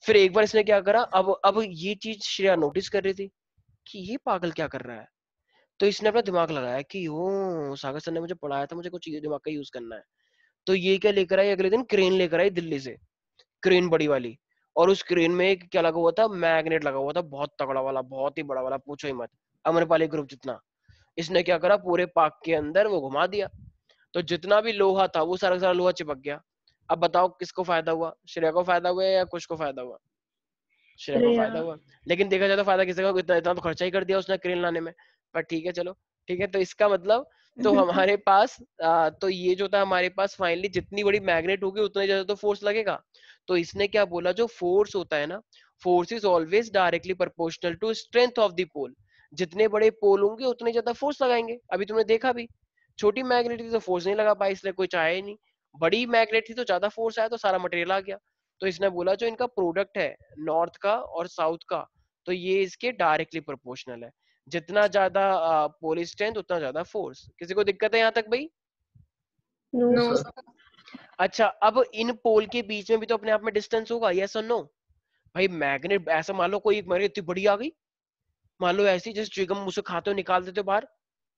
फिर एक बार इसने क्या करा, अब ये चीज श्रेया नोटिस कर रही थी कि ये पागल क्या कर रहा है, तो इसने अपना दिमाग लगाया कि ओ सागर सर ने मुझे पढ़ाया था, मुझे कुछ ये दिमाग का यूज करना है। तो ये क्या लेकर आई, अगले दिन क्रेन लेकर आई दिल्ली से, क्रेन बड़ी वाली, और उस क्रेन में एक क्या लगा हुआ था, मैग्नेट लगा हुआ था, बहुत तगड़ा वाला, बहुत ही बड़ा वाला, पूछो ही मत, अमरपाली ग्रुप जितना। इसने क्या करा, पूरे पार्क के अंदर वो घुमा दिया, तो जितना भी लोहा था वो सारा का सारा लोहा चिपक गया। अब बताओ किसको फायदा हुआ, श्रेया को फायदा हुआ या कुछ को फायदा हुआ? श्रेया को फायदा हुआ, लेकिन देखा जाए तो फायदा किसी का, इतना इतना तो खर्चा ही कर दिया उसने क्रेन लाने में, पर ठीक है चलो, ठीक है। तो इसका मतलब तो हमारे पास तो ये जो था हमारे पास फाइनली जितनी बड़ी मैग्नेट होगी उतना ज्यादा तो फोर्स लगेगा। तो इसने क्या बोला, जो फोर्स होता है ना, force is always directly proportional to strength of the pole, जितने बड़े पोल होंगे उतने ज्यादा फोर्स लगाएंगे। अभी तुमने देखा भी, छोटी मैग्नेट थी तो फोर्स नहीं लगा पाई, इसलिए कोई चाहे ही नहीं, बड़ी मैग्नेट थी तो ज्यादा फोर्स आया तो सारा मटेरियल आ गया। तो इसने बोला जो इनका प्रोडक्ट है नॉर्थ का और साउथ का, तो ये इसके डायरेक्टली प्रोपोर्शनल है, जितना ज्यादा पोल स्ट्रेंथ उतना ज्यादा फोर्स। किसी को दिक्कत है यहाँ तक भाई? No no sir. अच्छा, अब इन पोल के बीच में भी तो अपने आप में डिस्टेंस होगा, यस और नो? भाई मैग्नेट ऐसा मान लो कोई एक मैग्नेट इतनी बड़ी आ गई, मान लो ऐसी जैसे च्युइंगम मुंह से खाते हो निकाल देते हो बाहर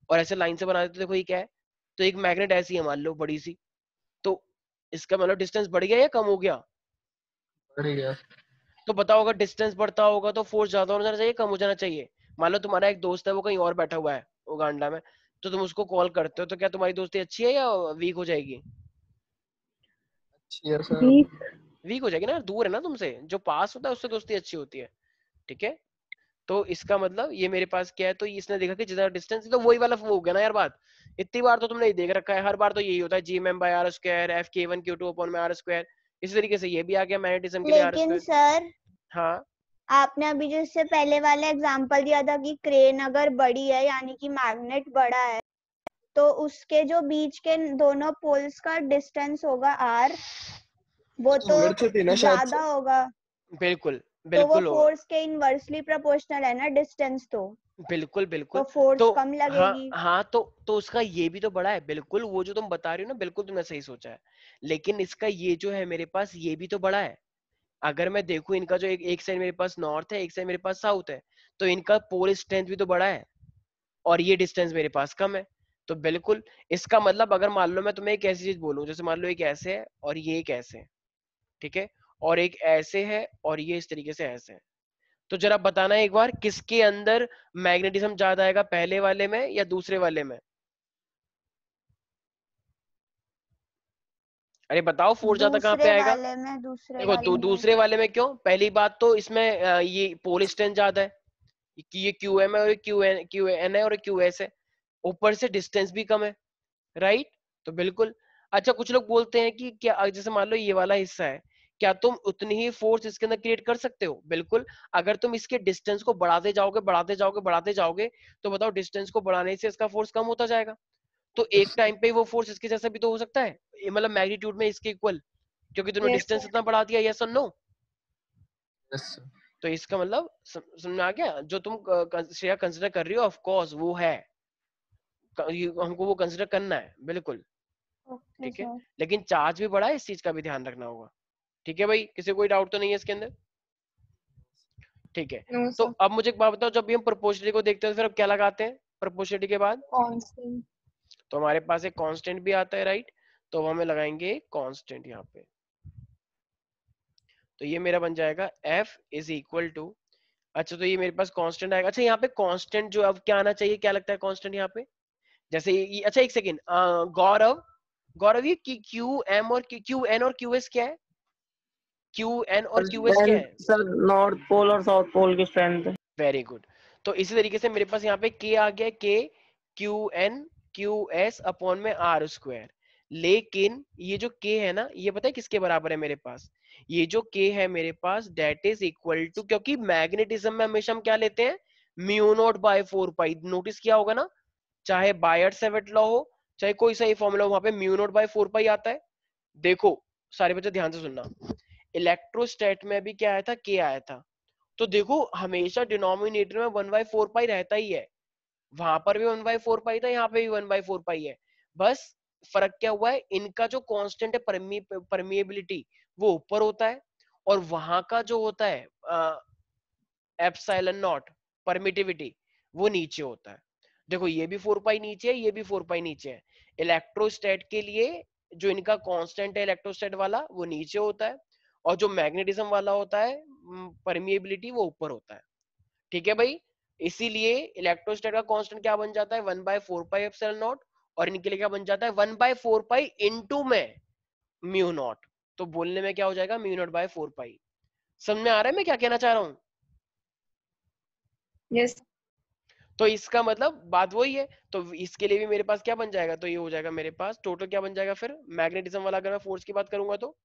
और ऐसे लाइन से बना देते हो, देखो ये क्या है, तो एक मैग्नेट ऐसी है मान लो बड़ी सी, तो इसका मतलब डिस्टेंस बढ़ गया या कम हो गया? बढ़ गया। तो बताओ अगर डिस्टेंस बढ़ता होगा तो फोर्स ज्यादा होना चाहिए कम हो जाना चाहिए? मान लो तुम्हारा एक दोस्त है वो कहीं और बैठा हुआ है उगांडा में, तो तुम उसको कॉल करते हो, तो क्या तुम्हारी दोस्ती अच्छी है या वीक हो जाएगी? अच्छी है सर। वीक। वीक हो जाएगी ना, दूर है ना तुमसे, जो पास होता है उससे दोस्ती अच्छी होती है, ठीक है। तो इसका मतलब ये मेरे पास क्या है, तो इसने देखा कि जितना डिस्टेंस, तो वही वाला वो हो गया ना यार बात, इतनी बार तो तुमने देख रखा है, हर बार तो यही होता है, Gm/r², Fk1q2/r², इसी तरीके से ये भी आ गया मैग्नेटिज्म के लिए लेकिन r²। सर हाँ आपने अभी जो इससे पहले वाला एग्जांपल दिया था कि क्रेन अगर बड़ी है यानी कि मैग्नेट बड़ा है, तो उसके जो बीच के दोनों पोल्स का डिस्टेंस होगा आर, वो तो वर्ड से थी ना शायद ज्यादा से। होगा, बिल्कुल तो वो बिल्कुल होगा, फोर्स के इनवर्सली प्रोपोर्शनल है ना डिस्टेंस, बिल्कुल तो बिल्कुल। फोर्स तो कम हाँ लगेगी। हाँ, तो उसका ये भी तो बड़ा है, बिल्कुल वो जो तुम बता रही हो ना, बिल्कुल तुमने सही सोचा है, लेकिन इसका ये जो है मेरे पास ये भी तो बड़ा है। अगर मैं देखूं इनका जो एक साइड मेरे पास नॉर्थ है, एक साइड मेरे पास साउथ है, तो इनका पोल स्ट्रेंथ भी तो बड़ा है, और ये डिस्टेंस मेरे पास कम है। तो बिल्कुल इसका मतलब अगर मान लो मैं तुम्हें एक ऐसी चीज बोलूं, जैसे मान लो एक ऐसे है और ये एक ऐसे है, ठीक है, और एक ऐसे है और ये इस तरीके से ऐसे है, तो जरा बताना एक बार किसके अंदर मैग्नेटिज्म ज्यादा आएगा, पहले वाले में या दूसरे वाले में? अरे बताओ फोर्स ज्यादा कहाँ पे दूसरे आएगा? वाले में, दूसरे देखो वाले में। दूसरे वाले में क्यों? पहली बात तो इसमें ये पोल स्ट्रेंथ ज्यादा है कि ये QM है और QN है और QS है, ऊपर से डिस्टेंस भी कम है, राइट? तो बिल्कुल। अच्छा कुछ लोग बोलते हैं कि क्या, जैसे मान लो ये वाला हिस्सा है, क्या तुम उतनी ही फोर्स इसके अंदर क्रिएट कर सकते हो? बिल्कुल, अगर तुम इसके डिस्टेंस को बढ़ाते जाओगे बढ़ाते जाओगे बढ़ाते जाओगे, तो बताओ डिस्टेंस को बढ़ाने से इसका फोर्स कम होता जाएगा, तो एक टाइम पे वो फोर्स इसके जैसा भी तो हो सकता है, ये मतलब मैग्नीट्यूड में इसके इक्वल, क्योंकि तुमने यस डिस्टेंस इतना बढ़ा दिया, यस और नो? यस। तो इसका मतलब समझ में आ गया? जो तुम श्रेया कंसिडर कर रही हो ऑफ कोर्स वो है, हमको वो कंसिडर करना है बिल्कुल, ओके ठीक है। सर। लेकिन चार्ज भी बढ़ा है, इस चीज का भी ध्यान रखना होगा, ठीक है भाई? किसी को कोई डाउट तो नहीं है इसके अंदर? ठीक है। नो तो सर। अब मुझे एक बात बताओ, जब भी हम प्रोपोर्शनलिटी को देखते हैं तो फिर अब क्या लगाते हैं प्रोपोर्शनलिटी के बाद? कांस्टेंट। तो हमारे पास एक कांस्टेंट भी आता है, राइट? तो हम हमें लगाएंगे कांस्टेंट यहाँ पे। तो ये मेरा बन जाएगा f इज इक्वल टू, अच्छा तो ये मेरे पास कांस्टेंट आएगा। अच्छा यहाँ पे कांस्टेंट जो अब क्या आना चाहिए, क्या लगता है कांस्टेंट यहाँ पे? जैसे ये अच्छा एक सेकेंड, गौरव गौरव ये क्यू एम और क्यू एन और क्यू एस क्या है? क्यू एन और क्यू एस क्या स्ट्रेंथ है? सर नॉर्थ पोल और साउथ पोल की स्ट्रेंथ है। Very good. तो इसी तरीके से मेरे पास यहाँ पे k आ गया, k Q N Q S upon में आर स्क्वायर। लेकिन ये जो k है ना, ये पता है किसके बराबर है मेरे पास? ये जो k है मेरे पास डेट इज इक्वल टू, क्योंकि मैग्नेटिज्म में हमेशा हम क्या लेते हैं, mu not by 4 pi. Notice किया होगा ना, चाहे बायर्ट-सैविट लॉ हो, चाहे कोई सा ही फॉर्मूला हो, वहां पे म्यू नॉट बाय 4 पाई आता है। देखो सारे बच्चे ध्यान से सुनना, इलेक्ट्रोस्टैट में भी क्या आया था, k आया था। तो देखो हमेशा डिनोमिनेटर में 1/4 पाई रहता ही है, वहां पर भी 1/4 पाई था, यहाँ पे भी 1/4 पाई है। बस फर्क क्या हुआ है, इनका जो कांस्टेंट है परमिएबिलिटी वो ऊपर होता है, और वहां का जो होता है एप्सिलॉन नॉट परमिटिविटी वो नीचे होता है। देखो ये भी 4 पाई नीचे है, ये भी 4 पाई नीचे है। इलेक्ट्रोस्टैट के लिए जो इनका कांस्टेंट है इलेक्ट्रोस्टैट वाला वो नीचे होता है, और जो मैग्नेटिज्म वाला होता है परमिएबिलिटी वो ऊपर होता है, ठीक है भाई? इसीलिए इलेक्ट्रोस्टैट का कांस्टेंट क्या बन जाता है, 1/4 पाई एप्सिलॉन नॉट, और इनके लिए क्या बन जाता है, 1/4 पाई इनटू में म्यू नॉट। तो बोलने में क्या हो जाएगा, म्यू नॉट बाय 4 पाई। समझ में आ रहा है मैं क्या कहना चाह रहा हूँ? यस। तो इसका मतलब बात वही है। तो इसके लिए भी मेरे पास क्या बन जाएगा, तो ये हो जाएगा मेरे पास टोटल क्या बन जाएगा फिर मैग्नेटिज्म वाला, अगर मैं फोर्स की बात करूंगा तो,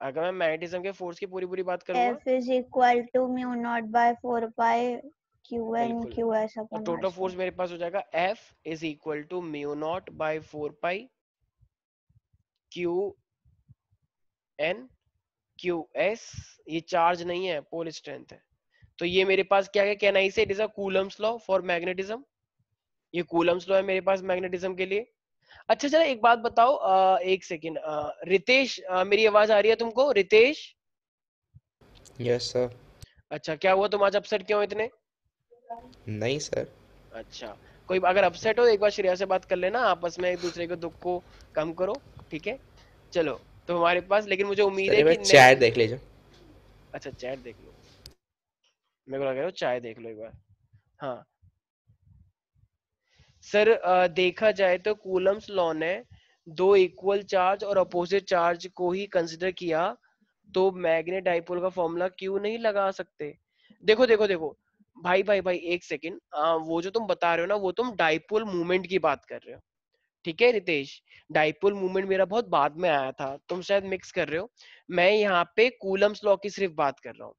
अगर मैं मैग्नेटिज्म के फोर्स की पूरी पूरी बात करूंगा, F is equal to mu naught by 4 pi Q N बिल्कुल, Q S और upon R total force square. मेरे पास हो जाएगा F is equal to mu not by 4 pi Q N Q S. ये चार्ज नहीं है, पोल स्ट्रेंथ है। तो ये मेरे पास क्या है, कैन आई से it is a Coulomb's law for magnetism. ये कूलम्स लॉ है मेरे पास मैग्नेटिज्म के लिए। अच्छा चलो एक बात बताओ, एक सेकेंड, रितेश, मेरी आवाज आ रही है तुमको रितेश? Yes sir. अच्छा क्या हुआ, तुम आज अपसेट क्यों इतने? नहीं सर। अच्छा कोई अगर अपसेट हो एक बार श्रेया से बात कर लेना, आपस में एक दूसरे के दुख को कम करो, ठीक है? चलो तो हमारे पास, लेकिन मुझे उम्मीद सर है एक बार कि चैट देख लीजिए। अच्छा चैट देख लो, मेरे को लग रहा है चाय देख लो एक बार। हाँ सर, देखा जाए तो कूलम्स लॉ ने दो इक्वल चार्ज और अपोजिट चार्ज को ही कंसिडर किया, तो मैग्नेट डाइपोल का फॉर्मूला क्यों नहीं लगा सकते? देखो देखो देखो भाई भाई भाई एक सेकंड, वो जो तुम बता रहे हो ना वो तुम डाइपोल मूवमेंट की बात कर रहे हो, ठीक है रितेश? डाइपोल मूवमेंट मेरा बहुत बाद में आया था, तुम शायद मिक्स कर रहे हो। मैं यहाँ पे कूलम्स लॉ की सिर्फ बात कर रहा हूँ।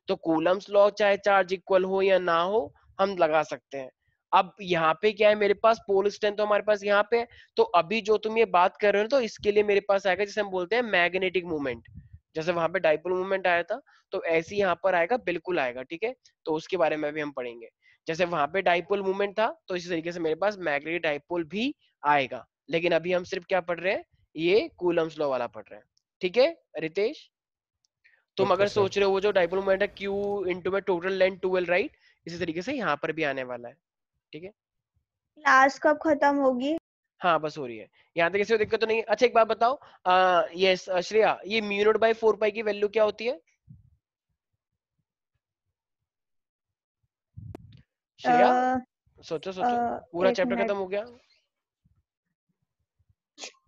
तो कूलम्स लॉ चाहे चार्ज इक्वल हो या ना हो हम लगा सकते हैं। अब यहाँ पे क्या है, मेरे पास पोल स्ट्रेंथ तो हमारे पास यहाँ पे है, तो अभी जो तुम ये बात कर रहे हो तो इसके लिए मेरे पास आएगा जिसे हम बोलते हैं मैग्नेटिक मूवमेंट। जैसे वहां पे डाइपोल मूवमेंट आया था तो ऐसे ही यहाँ पर आएगा, बिल्कुल आएगा, ठीक है? तो उसके बारे में भी हम पढ़ेंगे। जैसे वहां पे डाइपोल मूवमेंट था तो इसी तरीके से मेरे पास मैग्नेटिक डाइपोल भी आएगा, लेकिन अभी हम सिर्फ क्या पढ़ रहे हैं, ये कूलम्स लॉ वाला पढ़ रहे हैं, ठीक है रितेश? तुम ओके अगर सर। सोच रहे हो वो जो डाइपोल मोमेंट है Q इंटू में टोटल लेंथ 12, राइट? इसी तरीके से यहाँ पर भी आने वाला है, ठीक है? क्लास कब खत्म होगी? हाँ बस हो रही है, यहाँ तक किसी को दिक्कत तो नहीं है? अच्छा एक बात बताओ, यस श्रेया, ये म्यू नॉट बाय 4 पाई की वैल्यू क्या होती है श्रेया? सोचो सोचो, पूरा एक चैप्टर मिनट, खत्म हो गया।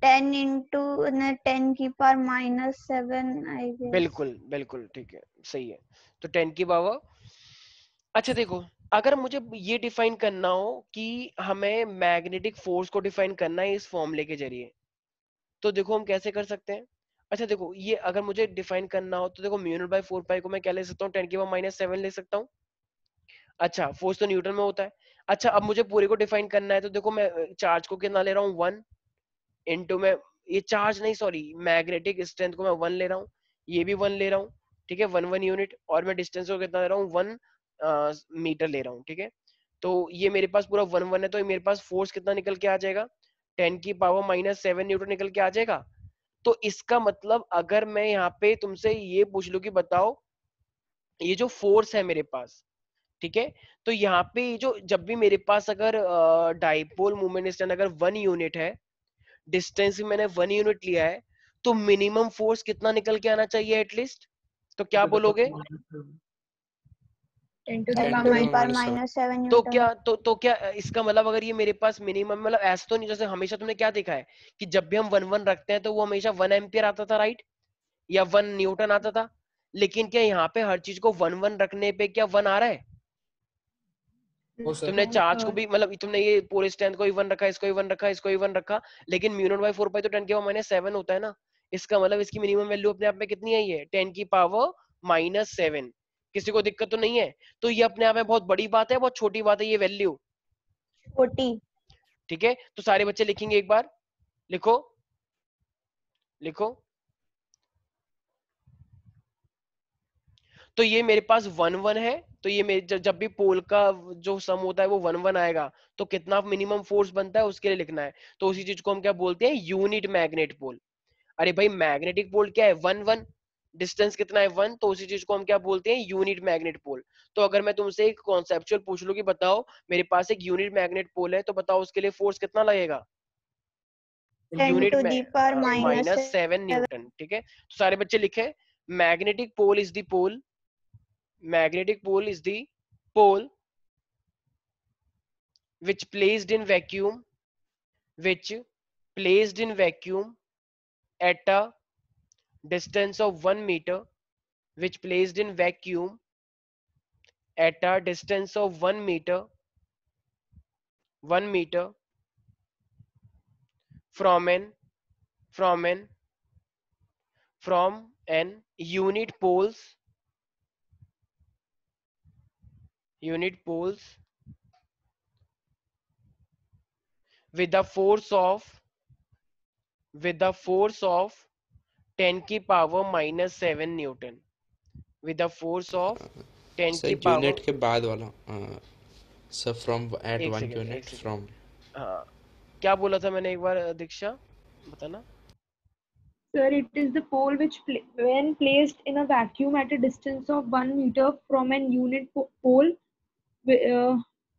10 into 10 की पावर -7 आई गेस। बिल्कुल बिल्कुल ठीक है, सही है। तो 10 की पावर, अच्छा देखो, अगर मुझे ये डिफाइन करना हो कि हमें मैग्नेटिक फोर्स को डिफाइन करना है इस फॉर्मूले के जरिए, तो देखो हम कैसे कर सकते हैं। अच्छा देखो ये अगर मुझे डिफाइन करना हो तो देखो म्यू नॉट बाय 4 पाई को मैं क्या ले सकता हूँ, 10 की पावर -7 ले सकता हूँ। अच्छा फोर्स तो न्यूटन में होता है। अच्छा अब मुझे पूरे को डिफाइन करना है तो देखो मैं चार्ज को कितना ले रहा हूँ, 1 इंटू में, ये चार्ज नहीं सॉरी मैग्नेटिक स्ट्रेंथ को मैं 1 ले रहा हूँ, ये भी 1 ले रहा हूँ, ठीक है, 1 यूनिट, और मैं डिस्टेंस को कितना दे रहा हूँ, 1 मीटर ले रहा हूँ, ठीक है। तो ये मेरे पास पूरा 1 है, तो मेरे पास फोर्स कितना निकल के आ जाएगा, 10⁻⁻7 न्यूटन निकल के आ जाएगा। तो इसका मतलब अगर मैं यहाँ पे तुमसे ये पूछ लूं कि बताओ ये जो फोर्स है मेरे पास, ठीक है, तो यहाँ पे जो जब भी मेरे पास अगर डाइपोल मोमेंट डिस्टेंस अगर 1 यूनिट है, डिस्टेंस भी मैंने 1 यूनिट लिया है, तो मिनिमम फोर्स कितना निकल के आना चाहिए एटलीस्ट, तो क्या बोलोगे? 10 to the 10 power to the minus minus 10⁻⁷ तो न्यूटन। क्या तो क्या इसका मतलब अगर ये मेरे पास मिनिमम, मतलब ऐसा तो नहीं जैसे हमेशा तुमने क्या देखा है कि जब भी हम 1 रखते हैं तो वो हमेशा 1 एम्पियर आता था, राइट, या 1 न्यूटन आता था, लेकिन क्या यहाँ पे हर चीज को 1 रखने पे क्या 1 आ रहा है? वो सर तुमने चार्ज को भी, मतलब तुमने ये पूरे स्ट्रेंथ को ही 1 रखा, इसको ही 1 रखा, इसको ही 1 रखा, लेकिन μ0/4 तो 10⁻⁷ होता है ना। इसका मतलब इसकी मिनिमम वैल्यू अपने आप में कितनी है, ये 10⁻⁻7। किसी को दिक्कत तो नहीं है? तो ये अपने आप में बहुत बड़ी बात है, बहुत छोटी बात है ये वैल्यू, छोटी। ठीक है। तो सारे बच्चे लिखेंगे एक बार, लिखो लिखो। तो ये मेरे पास 1 है, तो ये मेरे जब भी पोल का जो सम होता है वो 1 आएगा, तो कितना मिनिमम फोर्स बनता है उसके लिए लिखना है। तो उसी चीज को हम क्या बोलते हैं, यूनिट मैग्नेट पोल। अरे भाई मैग्नेटिक पोल क्या है, 1 डिस्टेंस कितना है 1, तो उसी चीज को हम क्या बोलते हैं, यूनिट मैग्नेट पोल। तो अगर मैं तुमसे एक कॉन्सेप्चुअल पूछ लूं कि बताओ मेरे पास एक यूनिट मैग्नेट पोल है, तो बताओ उसके लिए फोर्स कितना लगेगा, 10 unit to the power minus -7 newton, ठीक है। तो सारे बच्चे लिखे, magnetic pole is the pole, magnetic pole is the pole which placed in vacuum at a distance of 1 meter, which placed in vacuum at a distance of 1 meter from an unit poles with the force of 10⁻⁻7 Newton, with the force of 10 sir की पावर, यूनिट के बाद वाला सर फ्रॉम एट एक 1 सेकंड एक यूनिट सेकंड, फ्रॉम हाँ क्या बोला था मैंने एक बार, दीक्षा बताना। Sir, it is the pole which, when placed in a vacuum at a distance of 1 meter from an unit pole, uh,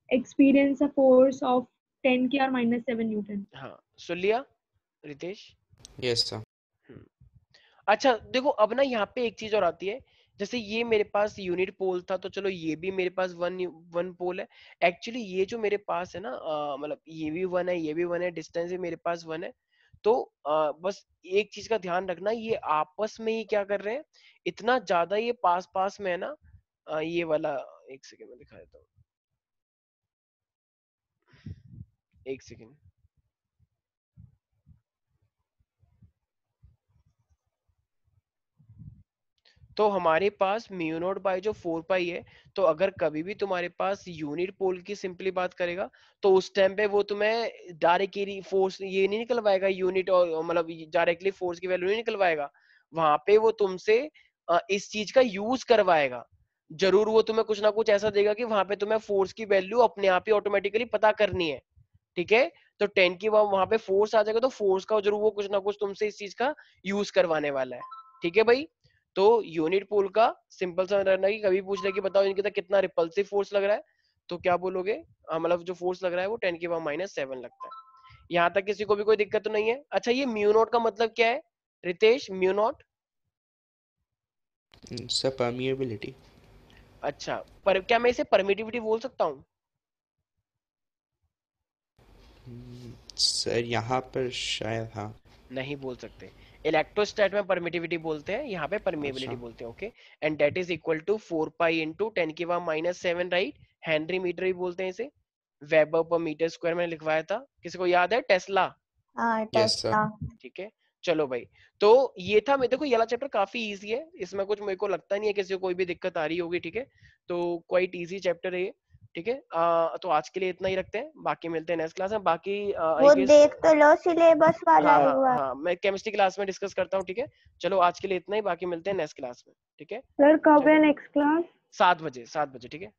experience a force of 10 kr-7 Newton. हाँ सुन लिया रितेश? Yes sir. अच्छा देखो अब ना यहाँ पे एक चीज और आती है, जैसे ये मेरे पास यूनिट पोल था, तो चलो ये भी मेरे पास वन पोल है। एक्चुअली ये जो मेरे पास है ना, मतलब ये भी 1 है, ये भी 1 है, डिस्टेंस भी मेरे पास 1 है। तो बस एक चीज का ध्यान रखना, ये आपस में ही क्या कर रहे हैं, इतना ज्यादा ये पास पास में है ना, ये वाला, एक सेकेंड में दिखा देता हूँ, एक सेकेंड। तो हमारे पास μ0 जो 4 पाई है, तो अगर कभी भी तुम्हारे पास यूनिट पोल की सिंपली बात करेगा, तो उस टाइम पे वो तुम्हें डायरेक्टली फोर्स ये नहीं निकलवाएगा यूनिट, और मतलब डायरेक्टली फोर्स की वैल्यू नहीं निकलवाएगा, वहां पे वो तुमसे इस चीज का यूज करवाएगा। जरूर वो तुम्हें कुछ ना कुछ ऐसा देगा कि वहां पे तुम्हें फोर्स की वैल्यू अपने आप ही ऑटोमेटिकली पता करनी है, ठीक है। तो 10 की वहां पे फोर्स आ जाएगा, तो फोर्स का जरूर वो कुछ ना कुछ तुमसे इस चीज का यूज करवाने वाला है, ठीक है भाई। तो यूनिट पोल का सिंपल सा रहना कि कभी पूछ ले कि बताओ इनके अंदर कितना रिपल्सिव फोर्स लग रहा है, तो क्या बोलोगे, मतलब जो फोर्स लग रहा है वो 10⁻⁻7 लगता है। यहाँ तक किसी को भी कोई दिक्कत तो नहीं है? अच्छा ये μ0 का मतलब क्या है रितेश, μ0? Sir permeability. अच्छा पर क्या मैं इसे परमिटिविटी बोल सकता हूँ? सर यहाँ पर शायद हाँ। नहीं बोल सकते, इलेक्ट्रोस्टैट में परमिटिविटी बोलते हैं, यहाँ पे परमिएबिलिटी अच्छा। बोलते हैं, okay. And that is equal to 4 pi into 10⁻⁻7, right. Henry metre भी बोलते हैं इसे, वेबर पर मीटर स्क्वायर में लिखवाया था, किसी को याद है, टेस्ला, हाँ यस सर। टेस्ला। ठीक है। चलो भाई, तो ये था, मैं देखो ये वाला चैप्टर काफी इजी है, इसमें कुछ मेरे को लगता नहीं है किसी को कोई भी दिक्कत आ रही होगी, ठीक है। तो क्वाइट इजी चैप्टर है ये, ठीक है। तो आज के लिए इतना ही रखते हैं, बाकी मिलते हैं नेक्स्ट क्लास में। बाकी वो आई गेस देख तो लो सिलेबस वाला हाँ एक हाँ बार। हाँ, मैं केमिस्ट्री क्लास में डिस्कस करता हूँ, ठीक है। चलो आज के लिए इतना ही, बाकी मिलते हैं नेक्स्ट क्लास में, ठीक है। सर कब है चलो नेक्स्ट क्लास? 7 बजे, 7 बजे, ठीक है।